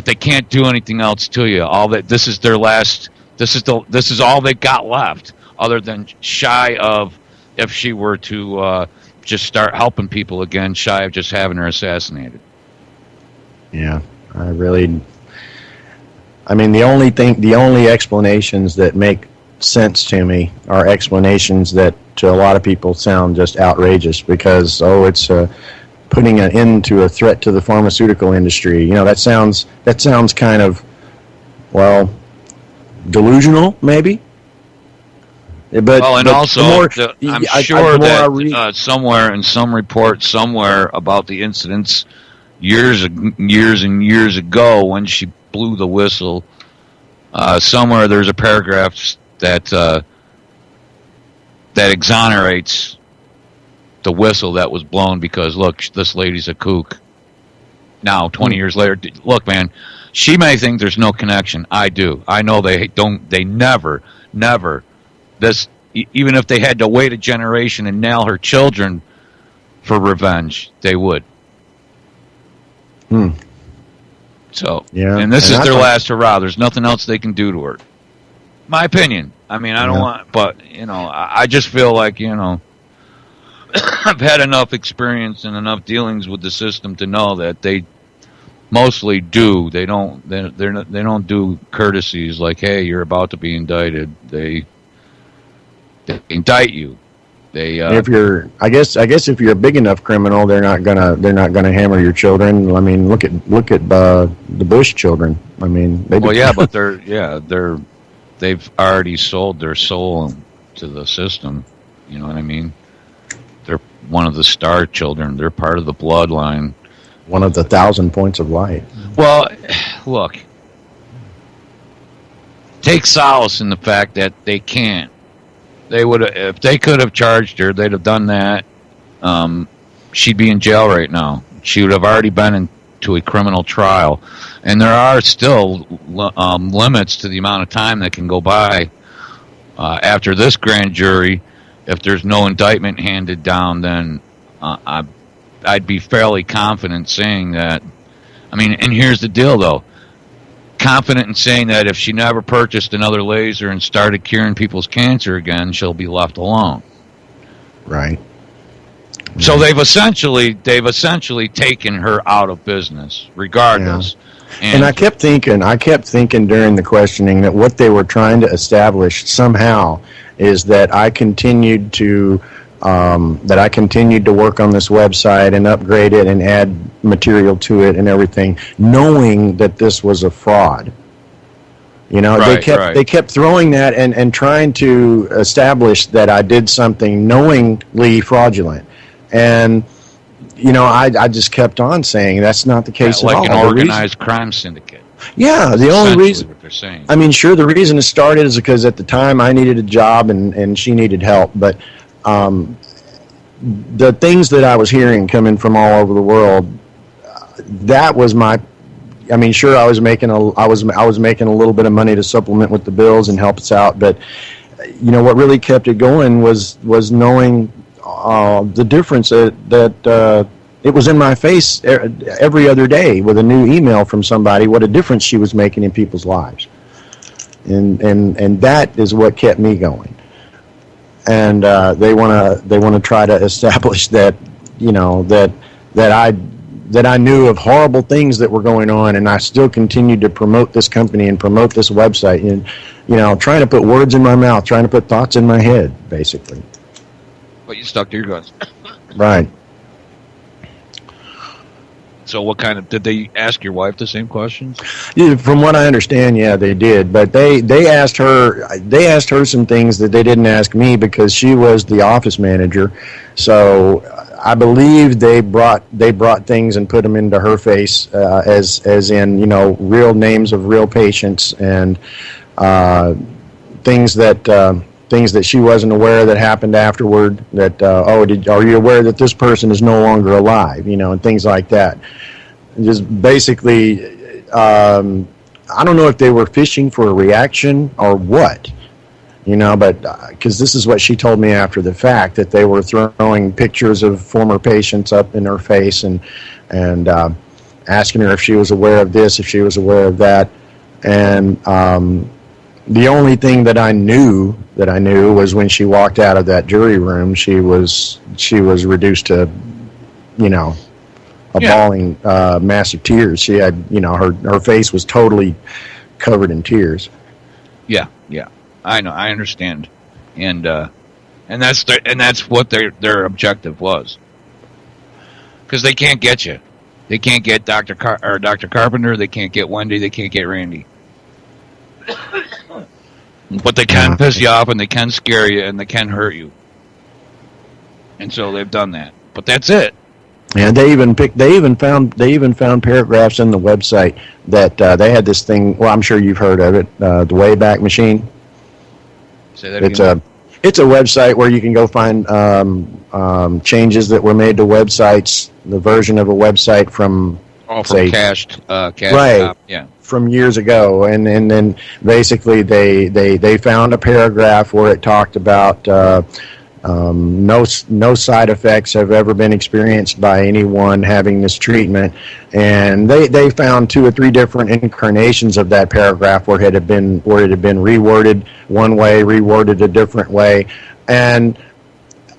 they can't do anything else to you. This is their last. This is all they got left, other than shy of, if she were to just start helping people again, shy of just having her assassinated. Yeah, the only explanations that make sense to me are explanations that to a lot of people sound just outrageous, because it's putting an end to a threat to the pharmaceutical industry. That sounds kind of, delusional, maybe. But, I'm sure that somewhere in some report somewhere about the incidents years and years ago when she blew the whistle, somewhere there's a paragraph that exonerates the whistle that was blown because, look, this lady's a kook. Now, 20 years later, look, man, she may think there's no connection. I do. I know they never, even if they had to wait a generation and nail her children for revenge, they would. So, and this is their last hurrah. There's nothing else they can do to her. My opinion. I mean, I don't want, but, I just feel like, I've had enough experience and enough dealings with the system to know that they mostly do. They don't do courtesies like, hey, you're about to be indicted. They indict you. If you're a big enough criminal, they're not gonna hammer your children. I mean, look at the Bush children. I mean, but they've already sold their soul to the system. You know what I mean? They're one of the star children. They're part of the bloodline. One of the 1,000 points of light. Well, look, take solace in the fact that they can't. They would, if they could have charged her, they'd have done that. She'd be in jail right now. She would have already been into a criminal trial, and there are still limits to the amount of time that can go by after this grand jury. If there's no indictment handed down, then I'd be fairly confident saying that. I mean, and here's the deal, though. Confident in saying that if she never purchased another laser and started curing people's cancer again, she'll be left alone. Right. So they've essentially taken her out of business, regardless. Yeah. And I kept thinking during the questioning that what they were trying to establish somehow is that I continued to work on this website and upgrade it and add material to it and everything, knowing that this was a fraud. They kept throwing that and trying to establish that I did something knowingly fraudulent. And I just kept on saying that's not the case at all. Like an organized crime syndicate. Yeah, the only reason, what they're saying. I mean, sure, the reason it started is because at the time I needed a job and she needed help, but the things that I was hearing coming from all over the world, that was sure, I was making a little bit of money to supplement with the bills and help us out, but what really kept it going was knowing the difference that it was in my face every other day with a new email from somebody, what a difference she was making in people's lives. And that is what kept me going. and they want to try to establish that, that I knew of horrible things that were going on, and I still continued to promote this company and promote this website, and trying to put words in my mouth, trying to put thoughts in my head, basically. But you stuck to your guns. Right. So what kind of, did they ask your wife the same questions? Yeah, from what I understand, yeah, they did. But they asked her some things that they didn't ask me, because she was the office manager. So I believe they brought things and put them into her face, as in real names of real patients, and things that she wasn't aware that happened afterward. That are you aware that this person is no longer alive? And things like that. Just basically, I don't know if they were fishing for a reaction or what, but because this is what she told me after the fact, that they were throwing pictures of former patients up in her face and asking her if she was aware of this, if she was aware of that, and the only thing that I knew was when she walked out of that jury room, she was reduced to, bawling massive tears. She had, her face was totally covered in tears. Yeah, I know, I understand, and that's what their objective was, because they can't get you, they can't get Dr. Carpenter, they can't get Wendy, they can't get Randy. But they can piss you off, and they can scare you, and they can hurt you. And so they've done that. But that's it. And they even found paragraphs in the website that they had this thing. Well, I'm sure you've heard of it, the Wayback Machine. Say that again. It's a website where you can go find changes that were made to websites, the version of a website from cached, right, yeah, from years ago, and then basically they found a paragraph where it talked about no side effects have ever been experienced by anyone having this treatment, and they found 2 or 3 different incarnations of that paragraph where it had been reworded one way, reworded a different way, and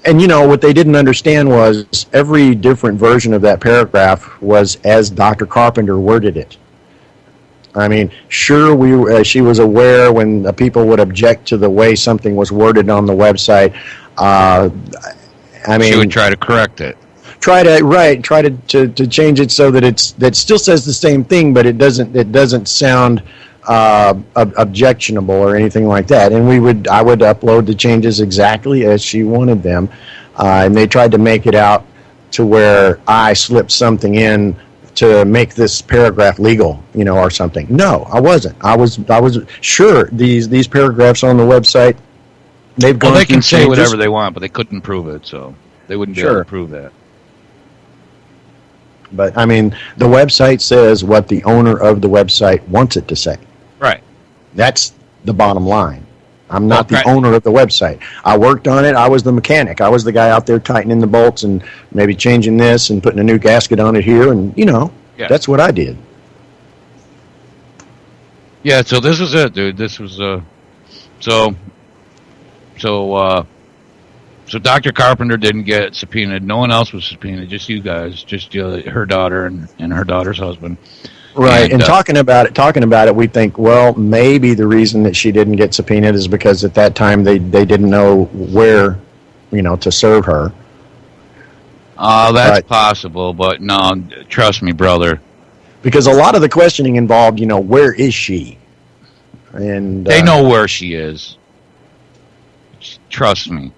what they didn't understand was every different version of that paragraph was as Dr. Carpenter worded it. I mean, sure, she was aware when people would object to the way something was worded on the website. She would try to correct it. Try to change it so that still says the same thing, but it doesn't sound objectionable or anything like that. And I would upload the changes exactly as she wanted them, and they tried to make it out to where I slipped something in to make this paragraph legal, or something. No, I wasn't. I was sure these paragraphs on the website, they've gone they through can say changes. whatever they want, but they couldn't prove it, so they wouldn't be able to prove that. But I mean, the website says what the owner of the website wants it to say. Right. That's the bottom line. I'm not the owner of the website. I worked on it. I was the mechanic. I was the guy out there tightening the bolts and maybe changing this and putting a new gasket on it here, and that's what I did. Yeah, so this was it, dude. This was so Dr. Carpenter didn't get subpoenaed. No one else was subpoenaed. Just you guys. Just her daughter and her daughter's husband. Right, and talking about it, we think, well, maybe the reason that she didn't get subpoenaed is because at that time they didn't know where, to serve her. That's possible, but no, trust me, brother. Because a lot of the questioning involved, where is she? And they know where she is. Trust me.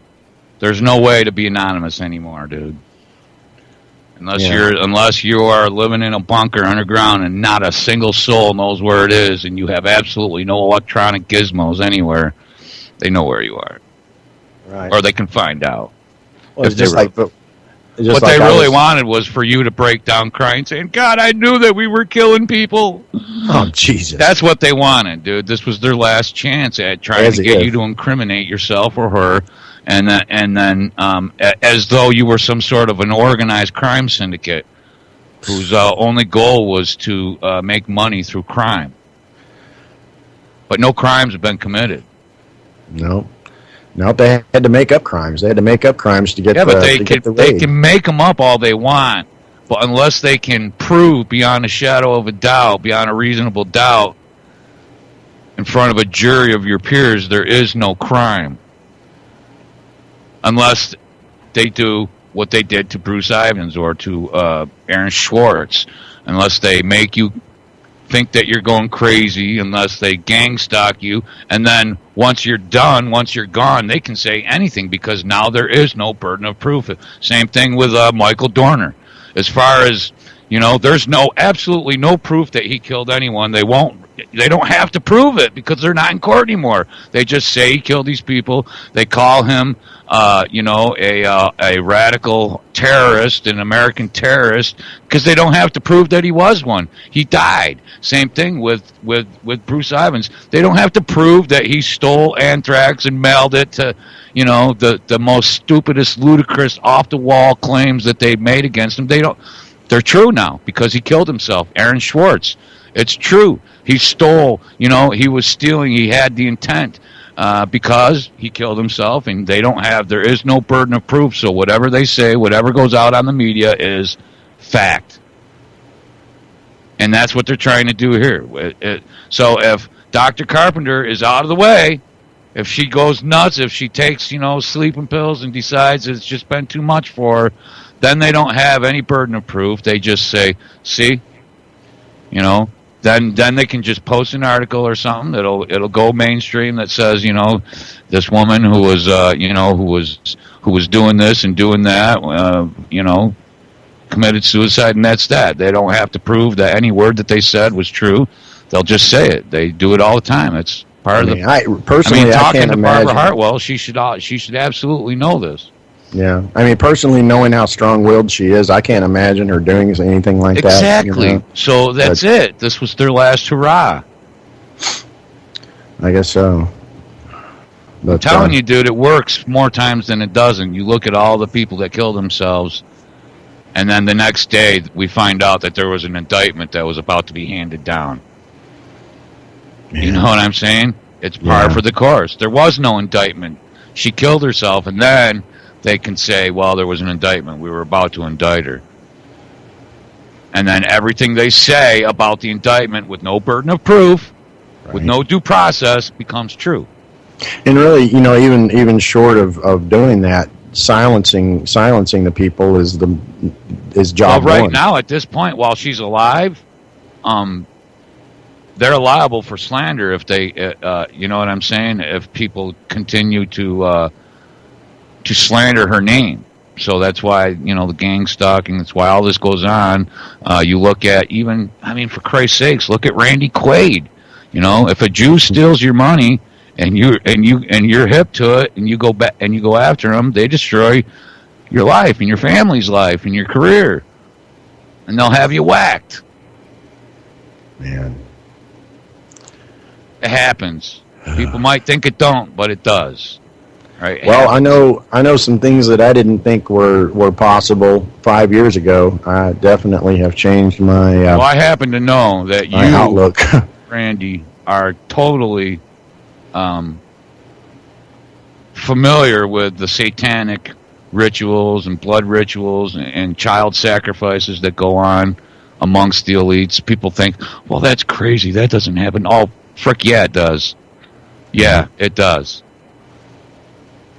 There's no way to be anonymous anymore, dude. Unless you are living in a bunker underground and not a single soul knows where it is, and you have absolutely no electronic gizmos anywhere, they know where you are. Right. Or they can find out. Well, it's just like what they really wanted was for you to break down crying, saying, God, I knew that we were killing people. Oh, Jesus. That's what they wanted, dude. This was their last chance at trying to get you to incriminate yourself or her, and then as though you were some sort of an organized crime syndicate whose only goal was to make money through crime. But no crimes have been committed. No. No, they had to make up crimes. They had to make up crimes to get Yeah, but the they can make them up all they want, but unless they can prove beyond a shadow of a doubt, beyond a reasonable doubt, in front of a jury of your peers, there is no crime. Unless they do what they did to Bruce Ivins or to Aaron Schwartz. Unless they make you think that you're going crazy, unless they gang stalk you, and then once you're done, once you're gone, they can say anything because now there is no burden of proof. Same thing with Michael Dorner. As far as, there's absolutely no proof that he killed anyone. They don't have to prove it because they're not in court anymore. They just say he killed these people. They call him, a radical terrorist, an American terrorist, because they don't have to prove that he was one. He died. Same thing with Bruce Ivins. They don't have to prove that he stole anthrax and mailed it to, the most stupidest, ludicrous, off the wall claims that they made against him. They're true now because he killed himself. Aaron Schwartz. It's true. He stole, he was stealing. He had the intent because he killed himself, and there is no burden of proof. So whatever they say, whatever goes out on the media is fact. And that's what they're trying to do here. So if Dr. Carpenter is out of the way, if she goes nuts, if she takes, sleeping pills and decides it's just been too much for her, then they don't have any burden of proof. They just say, see, then they can just post an article or something it'll go mainstream that says, this woman who was doing this and doing that, committed suicide, and that's that. They don't have to prove that any word that they said was true. They'll just say it. They do it all the time. It's part of the. Talking to Barbara Hartwell, she should absolutely know this. Yeah, personally, knowing how strong-willed she is, I can't imagine her doing anything like that. Exactly. So that's it. This was their last hurrah. I guess so. But, I'm telling you, dude, it works more times than it doesn't. You look at all the people that killed themselves, and then the next day we find out that there was an indictment that was about to be handed down. Yeah. You know what I'm saying? It's par for the course. There was no indictment. She killed herself, and then they can say, well, there was an indictment. We were about to indict her. And then everything they say about the indictment with no burden of proof, with no due process, becomes true. And really, even short of doing that, silencing the people is job well, right one. Now, at this point, while she's alive, they're liable for slander if they, you know what I'm saying, if people continue to slander her name. So that's why, the gang stalking, that's why all this goes on. You look at for Christ's sakes, look at Randy Quaid. If a Jew steals your money and you're hip to it and you go back and you go after them, they destroy your life and your family's life and your career. And they'll have you whacked. Man. It happens. People might think it don't, but it does. Right. Well, I know some things that I didn't think were possible 5 years ago. I definitely have changed my well, I happen to know that you, outlook. Randy, are totally familiar with the satanic rituals and blood rituals and child sacrifices that go on amongst the elites. People think, well, that's crazy. That doesn't happen. Oh, frick, yeah, it does. Yeah, it does.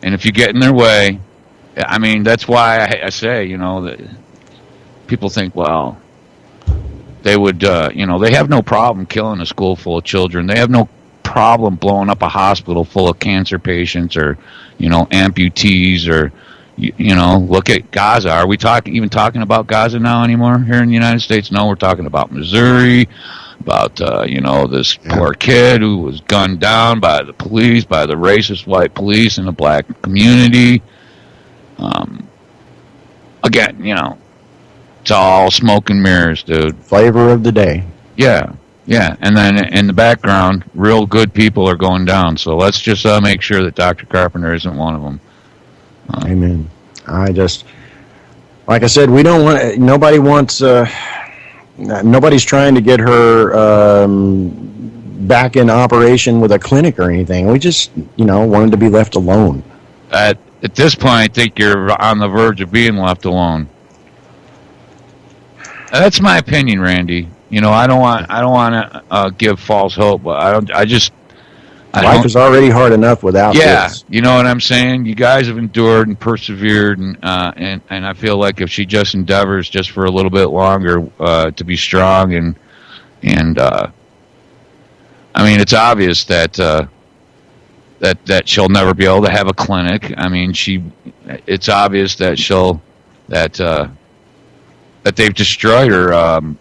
And if you get in their way, that's why I say, that people think, well, they would, they have no problem killing a school full of children. They have no problem blowing up a hospital full of cancer patients or, amputees or, look at Gaza. Are we even talking about Gaza now anymore here in the United States? No, we're talking about Missouri, about, this poor kid who was gunned down by the police, by the racist white police in the black community. Again, it's all smoke and mirrors, dude. Flavor of the day. Yeah. And then in the background, real good people are going down. So let's just make sure that Dr. Carpenter isn't one of them. Amen. Like I said, we don't want. Nobody wants. Nobody's trying to get her back in operation with a clinic or anything. We just, wanted to be left alone. At this point, I think you're on the verge of being left alone. That's my opinion, Randy. I don't want to give false hope, but Life is already hard enough without this. You know what I'm saying? You guys have endured and persevered, and I feel like if she just endeavors just for a little bit longer to be strong, and I mean, it's obvious that that she'll never be able to have a clinic. I mean, it's obvious that that they've destroyed her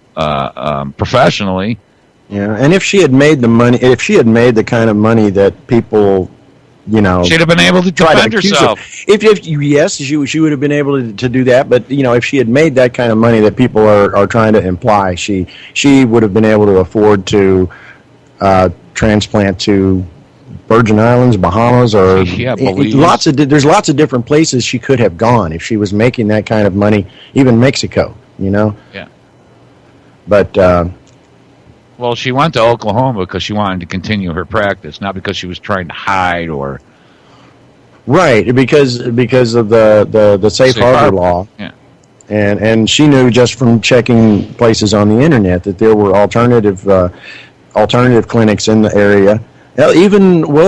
professionally. Yeah, and if she had made the kind of money that people, she'd have been able to defend herself. Yes, she would have been able to do that. But if she had made that kind of money that people are trying to imply, she would have been able to afford to transplant to Virgin Islands, Bahamas, or Belize. There's lots of different places she could have gone if she was making that kind of money. Even Mexico, Yeah. But well, she went to Oklahoma because she wanted to continue her practice, not because she was trying to hide or. Right, because of the safe harbor law. Yeah. And she knew just from checking places on the internet that there were alternative clinics in the area.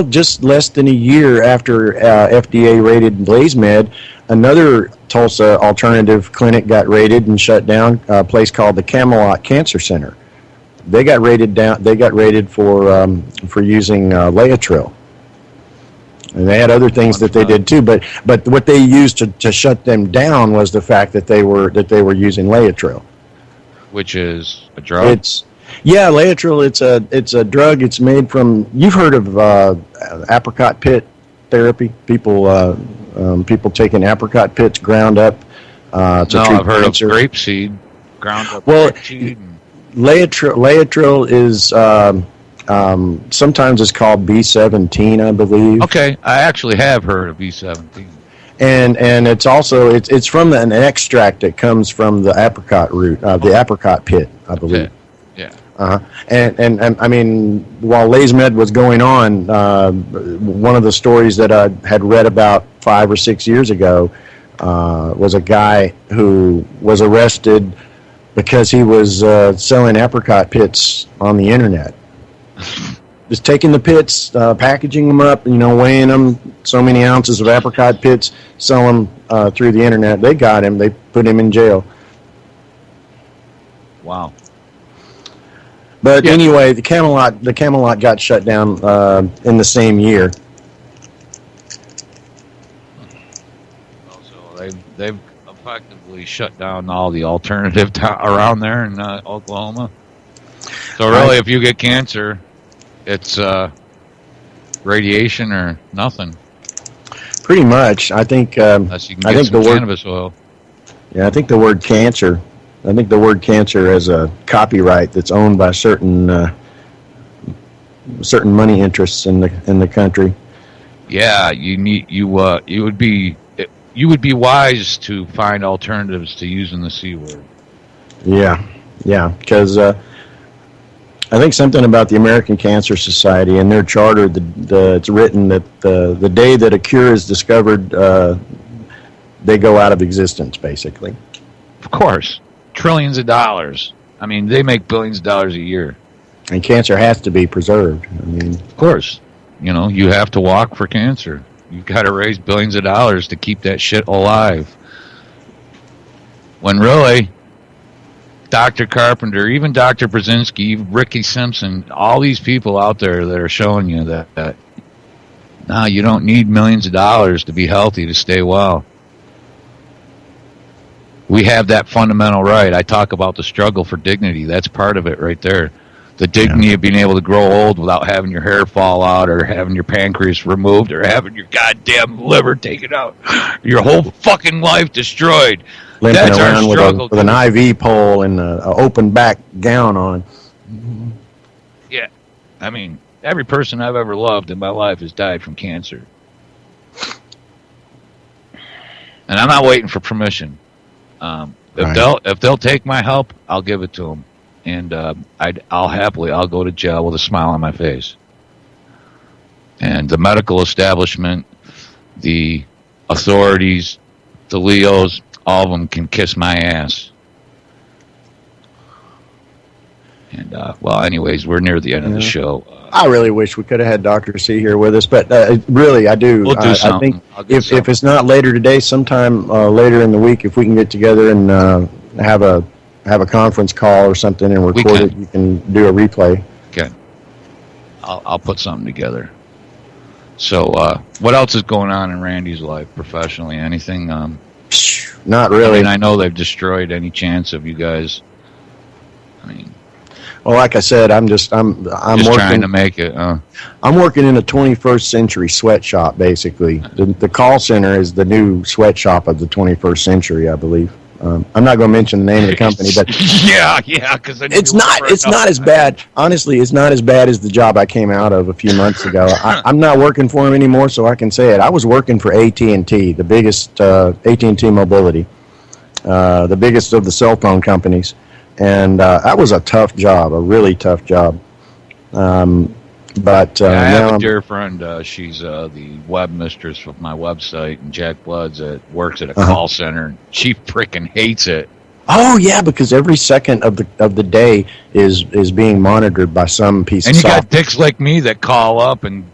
Just less than a year after FDA raided BlazeMed, another Tulsa alternative clinic got raided and shut down. A place called the Camelot Cancer Center. They got raided for using Laetrile. And they had other things that they did too, but what they used to shut them down was the fact that they were using Laetrile, which is a drug. Laetrile. It's a drug. It's made from. You've heard of apricot pit therapy? People taking apricot pits ground up to treat I've heard cancer. of grapeseed ground up. Well, grapeseed. Laetrile is sometimes it's called B17, I believe. Okay, I actually have heard of B17. And it's also it's from an extract that comes from the apricot root, the apricot pit, I believe. Yeah. And I mean, while BlazeMed was going on, one of the stories that I had read about 5 or 6 years ago was a guy who was arrested because he was selling apricot pits on the internet. Just taking the pits, packaging them up, weighing them, so many ounces of apricot pits, sell them through the internet. They got him. They put him in jail. Wow. But anyway, the Camelot got shut down in the same year. Also, they've effectively shut down all the alternative around there in Oklahoma. So really, if you get cancer, it's radiation or nothing. Pretty much, I think. Unless you can get some cannabis oil. Yeah, I think the word cancer. I think the word cancer has a copyright that's owned by certain money interests in the country. Yeah, you would be wise to find alternatives to using the C word. Yeah, because I think something about the American Cancer Society and their charter. It's written that the day that a cure is discovered, they go out of existence, basically. Of course. Trillions of dollars. I mean, they make billions of dollars a year. And cancer has to be preserved. I mean, of course. You have to walk for cancer. You've got to raise billions of dollars to keep that shit alive. When really, Dr. Carpenter, even Dr. Brzezinski, Ricky Simpson, all these people out there that are showing you that no, you don't need millions of dollars to be healthy, to stay well. We have that fundamental right. I talk about the struggle for dignity. That's part of it right there. The dignity of being able to grow old without having your hair fall out or having your pancreas removed or having your goddamn liver taken out. Your whole fucking life destroyed. Limping That's our around struggle. with an IV pole and an open back gown on. Yeah. I mean, every person I've ever loved in my life has died from cancer. And I'm not waiting for permission. If they'll take my help, I'll give it to them. and I'll go to jail with a smile on my face. And the medical establishment, the authorities, the Leos, all of them can kiss my ass. And, anyways, we're near the end of the show. I really wish we could have had Dr. C here with us, but really, I do. We'll do something. I think if it's not later today, sometime later in the week, if we can get together and have a conference call or something and record it, you can do a replay. Okay. I'll put something together. So, what else is going on in Randy's life professionally? Anything? Not really. I mean, I know they've destroyed any chance of you guys. I mean, well, like I said, I'm just working, trying to make it. I'm working in a 21st century sweatshop, basically. The call center is the new sweatshop of the 21st century, I believe. I'm not going to mention the name of the company, but yeah, because it's not as bad. Honestly, it's not as bad as the job I came out of a few months ago. I'm not working for them anymore, so I can say it. I was working for AT&T, the biggest AT&T Mobility, the biggest of the cell phone companies, and that was a tough job, a really tough job. But I have a dear friend. She's the web mistress of my website, and Jack Bloods works at a call center. She freaking hates it. Oh yeah, because every second of the day is being monitored by some piece of software. And you got dicks like me that call up and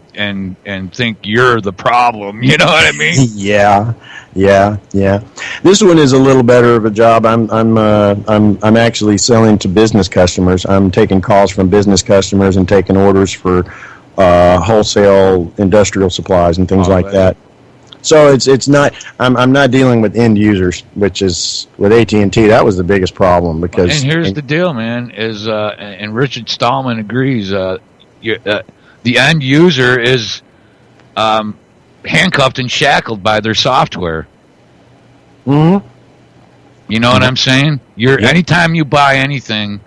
think you're the problem. You know what I mean? Yeah. This one is a little better of a job. I'm actually selling to business customers. I'm taking calls from business customers and taking orders for wholesale industrial supplies and things like that. So it's not. I'm not dealing with end users, which is with AT&T. That was the biggest problem because. And here's the deal, man. Is and Richard Stallman agrees. The end user is handcuffed and shackled by their software. Mm-hmm. You know what I'm saying? Anytime you buy anything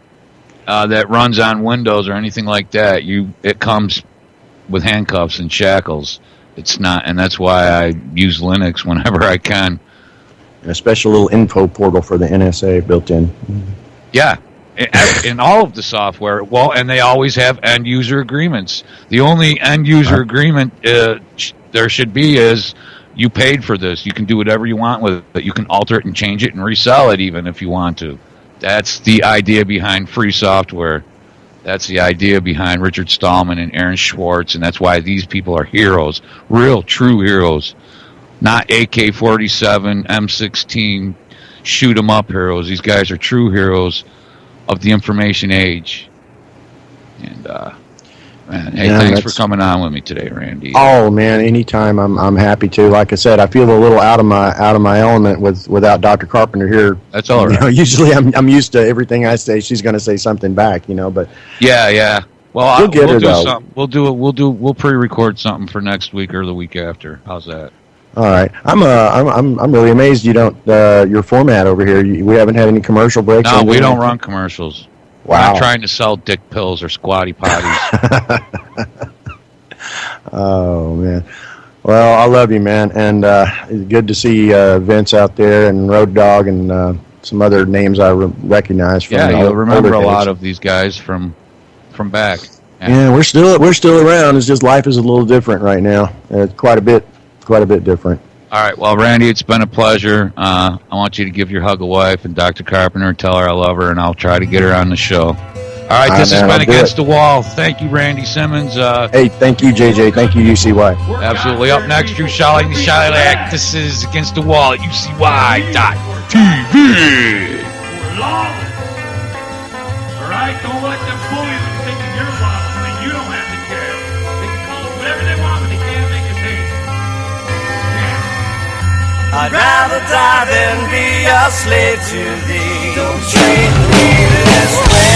that runs on Windows or anything like that, it comes with handcuffs and shackles. It's not, and that's why I use Linux whenever I can. A special little info portal for the NSA built in. Yeah. In all of the software, and they always have end-user agreements. The only end-user agreement there should be is you paid for this. You can do whatever you want with it. You can alter it and change it and resell it even if you want to. That's the idea behind free software. That's the idea behind Richard Stallman and Aaron Schwartz, and that's why these people are heroes, real, true heroes, not AK-47, M16, shoot-'em-up heroes. These guys are true heroes of the information age. And thanks for coming on with me today, Randy. Oh man, anytime. I'm happy to. Like I said, I feel a little out of my element without Dr. Carpenter here. That's all right. You know, usually I'm used to everything I say. She's going to say something back, but yeah. Well, we'll do something. We'll pre-record something for next week or the week after. How's that? All right. I'm really amazed you don't your format over here. We haven't had any commercial breaks. No, we don't run commercials. Wow. We're not trying to sell dick pills or squatty potties. Oh man. Well, I love you, man, and it's good to see Vince out there and Road Dogg and some other names I recognize. From you'll remember a lot of these guys from back. Yeah, we're still around. It's just life is a little different right now. It's quite a bit different. All right. Well, Randy, it's been a pleasure. I want you to give your hug a wife and Dr. Carpenter and tell her I love her, and I'll try to get her on the show. All right. This has been Against the Wall. Thank you, Randy Simmons. Hey, thank you, JJ. Thank you, UCY. Absolutely. Up next, Drew Shalley. This is Against the Wall at UCY.TV. We're lawless. All right? Don't let them fool you into thinking you're lawless and you don't have to care. They can call us whatever they want, but they can't make us hate. I'd rather die than be a slave to thee. Don't treat me this way.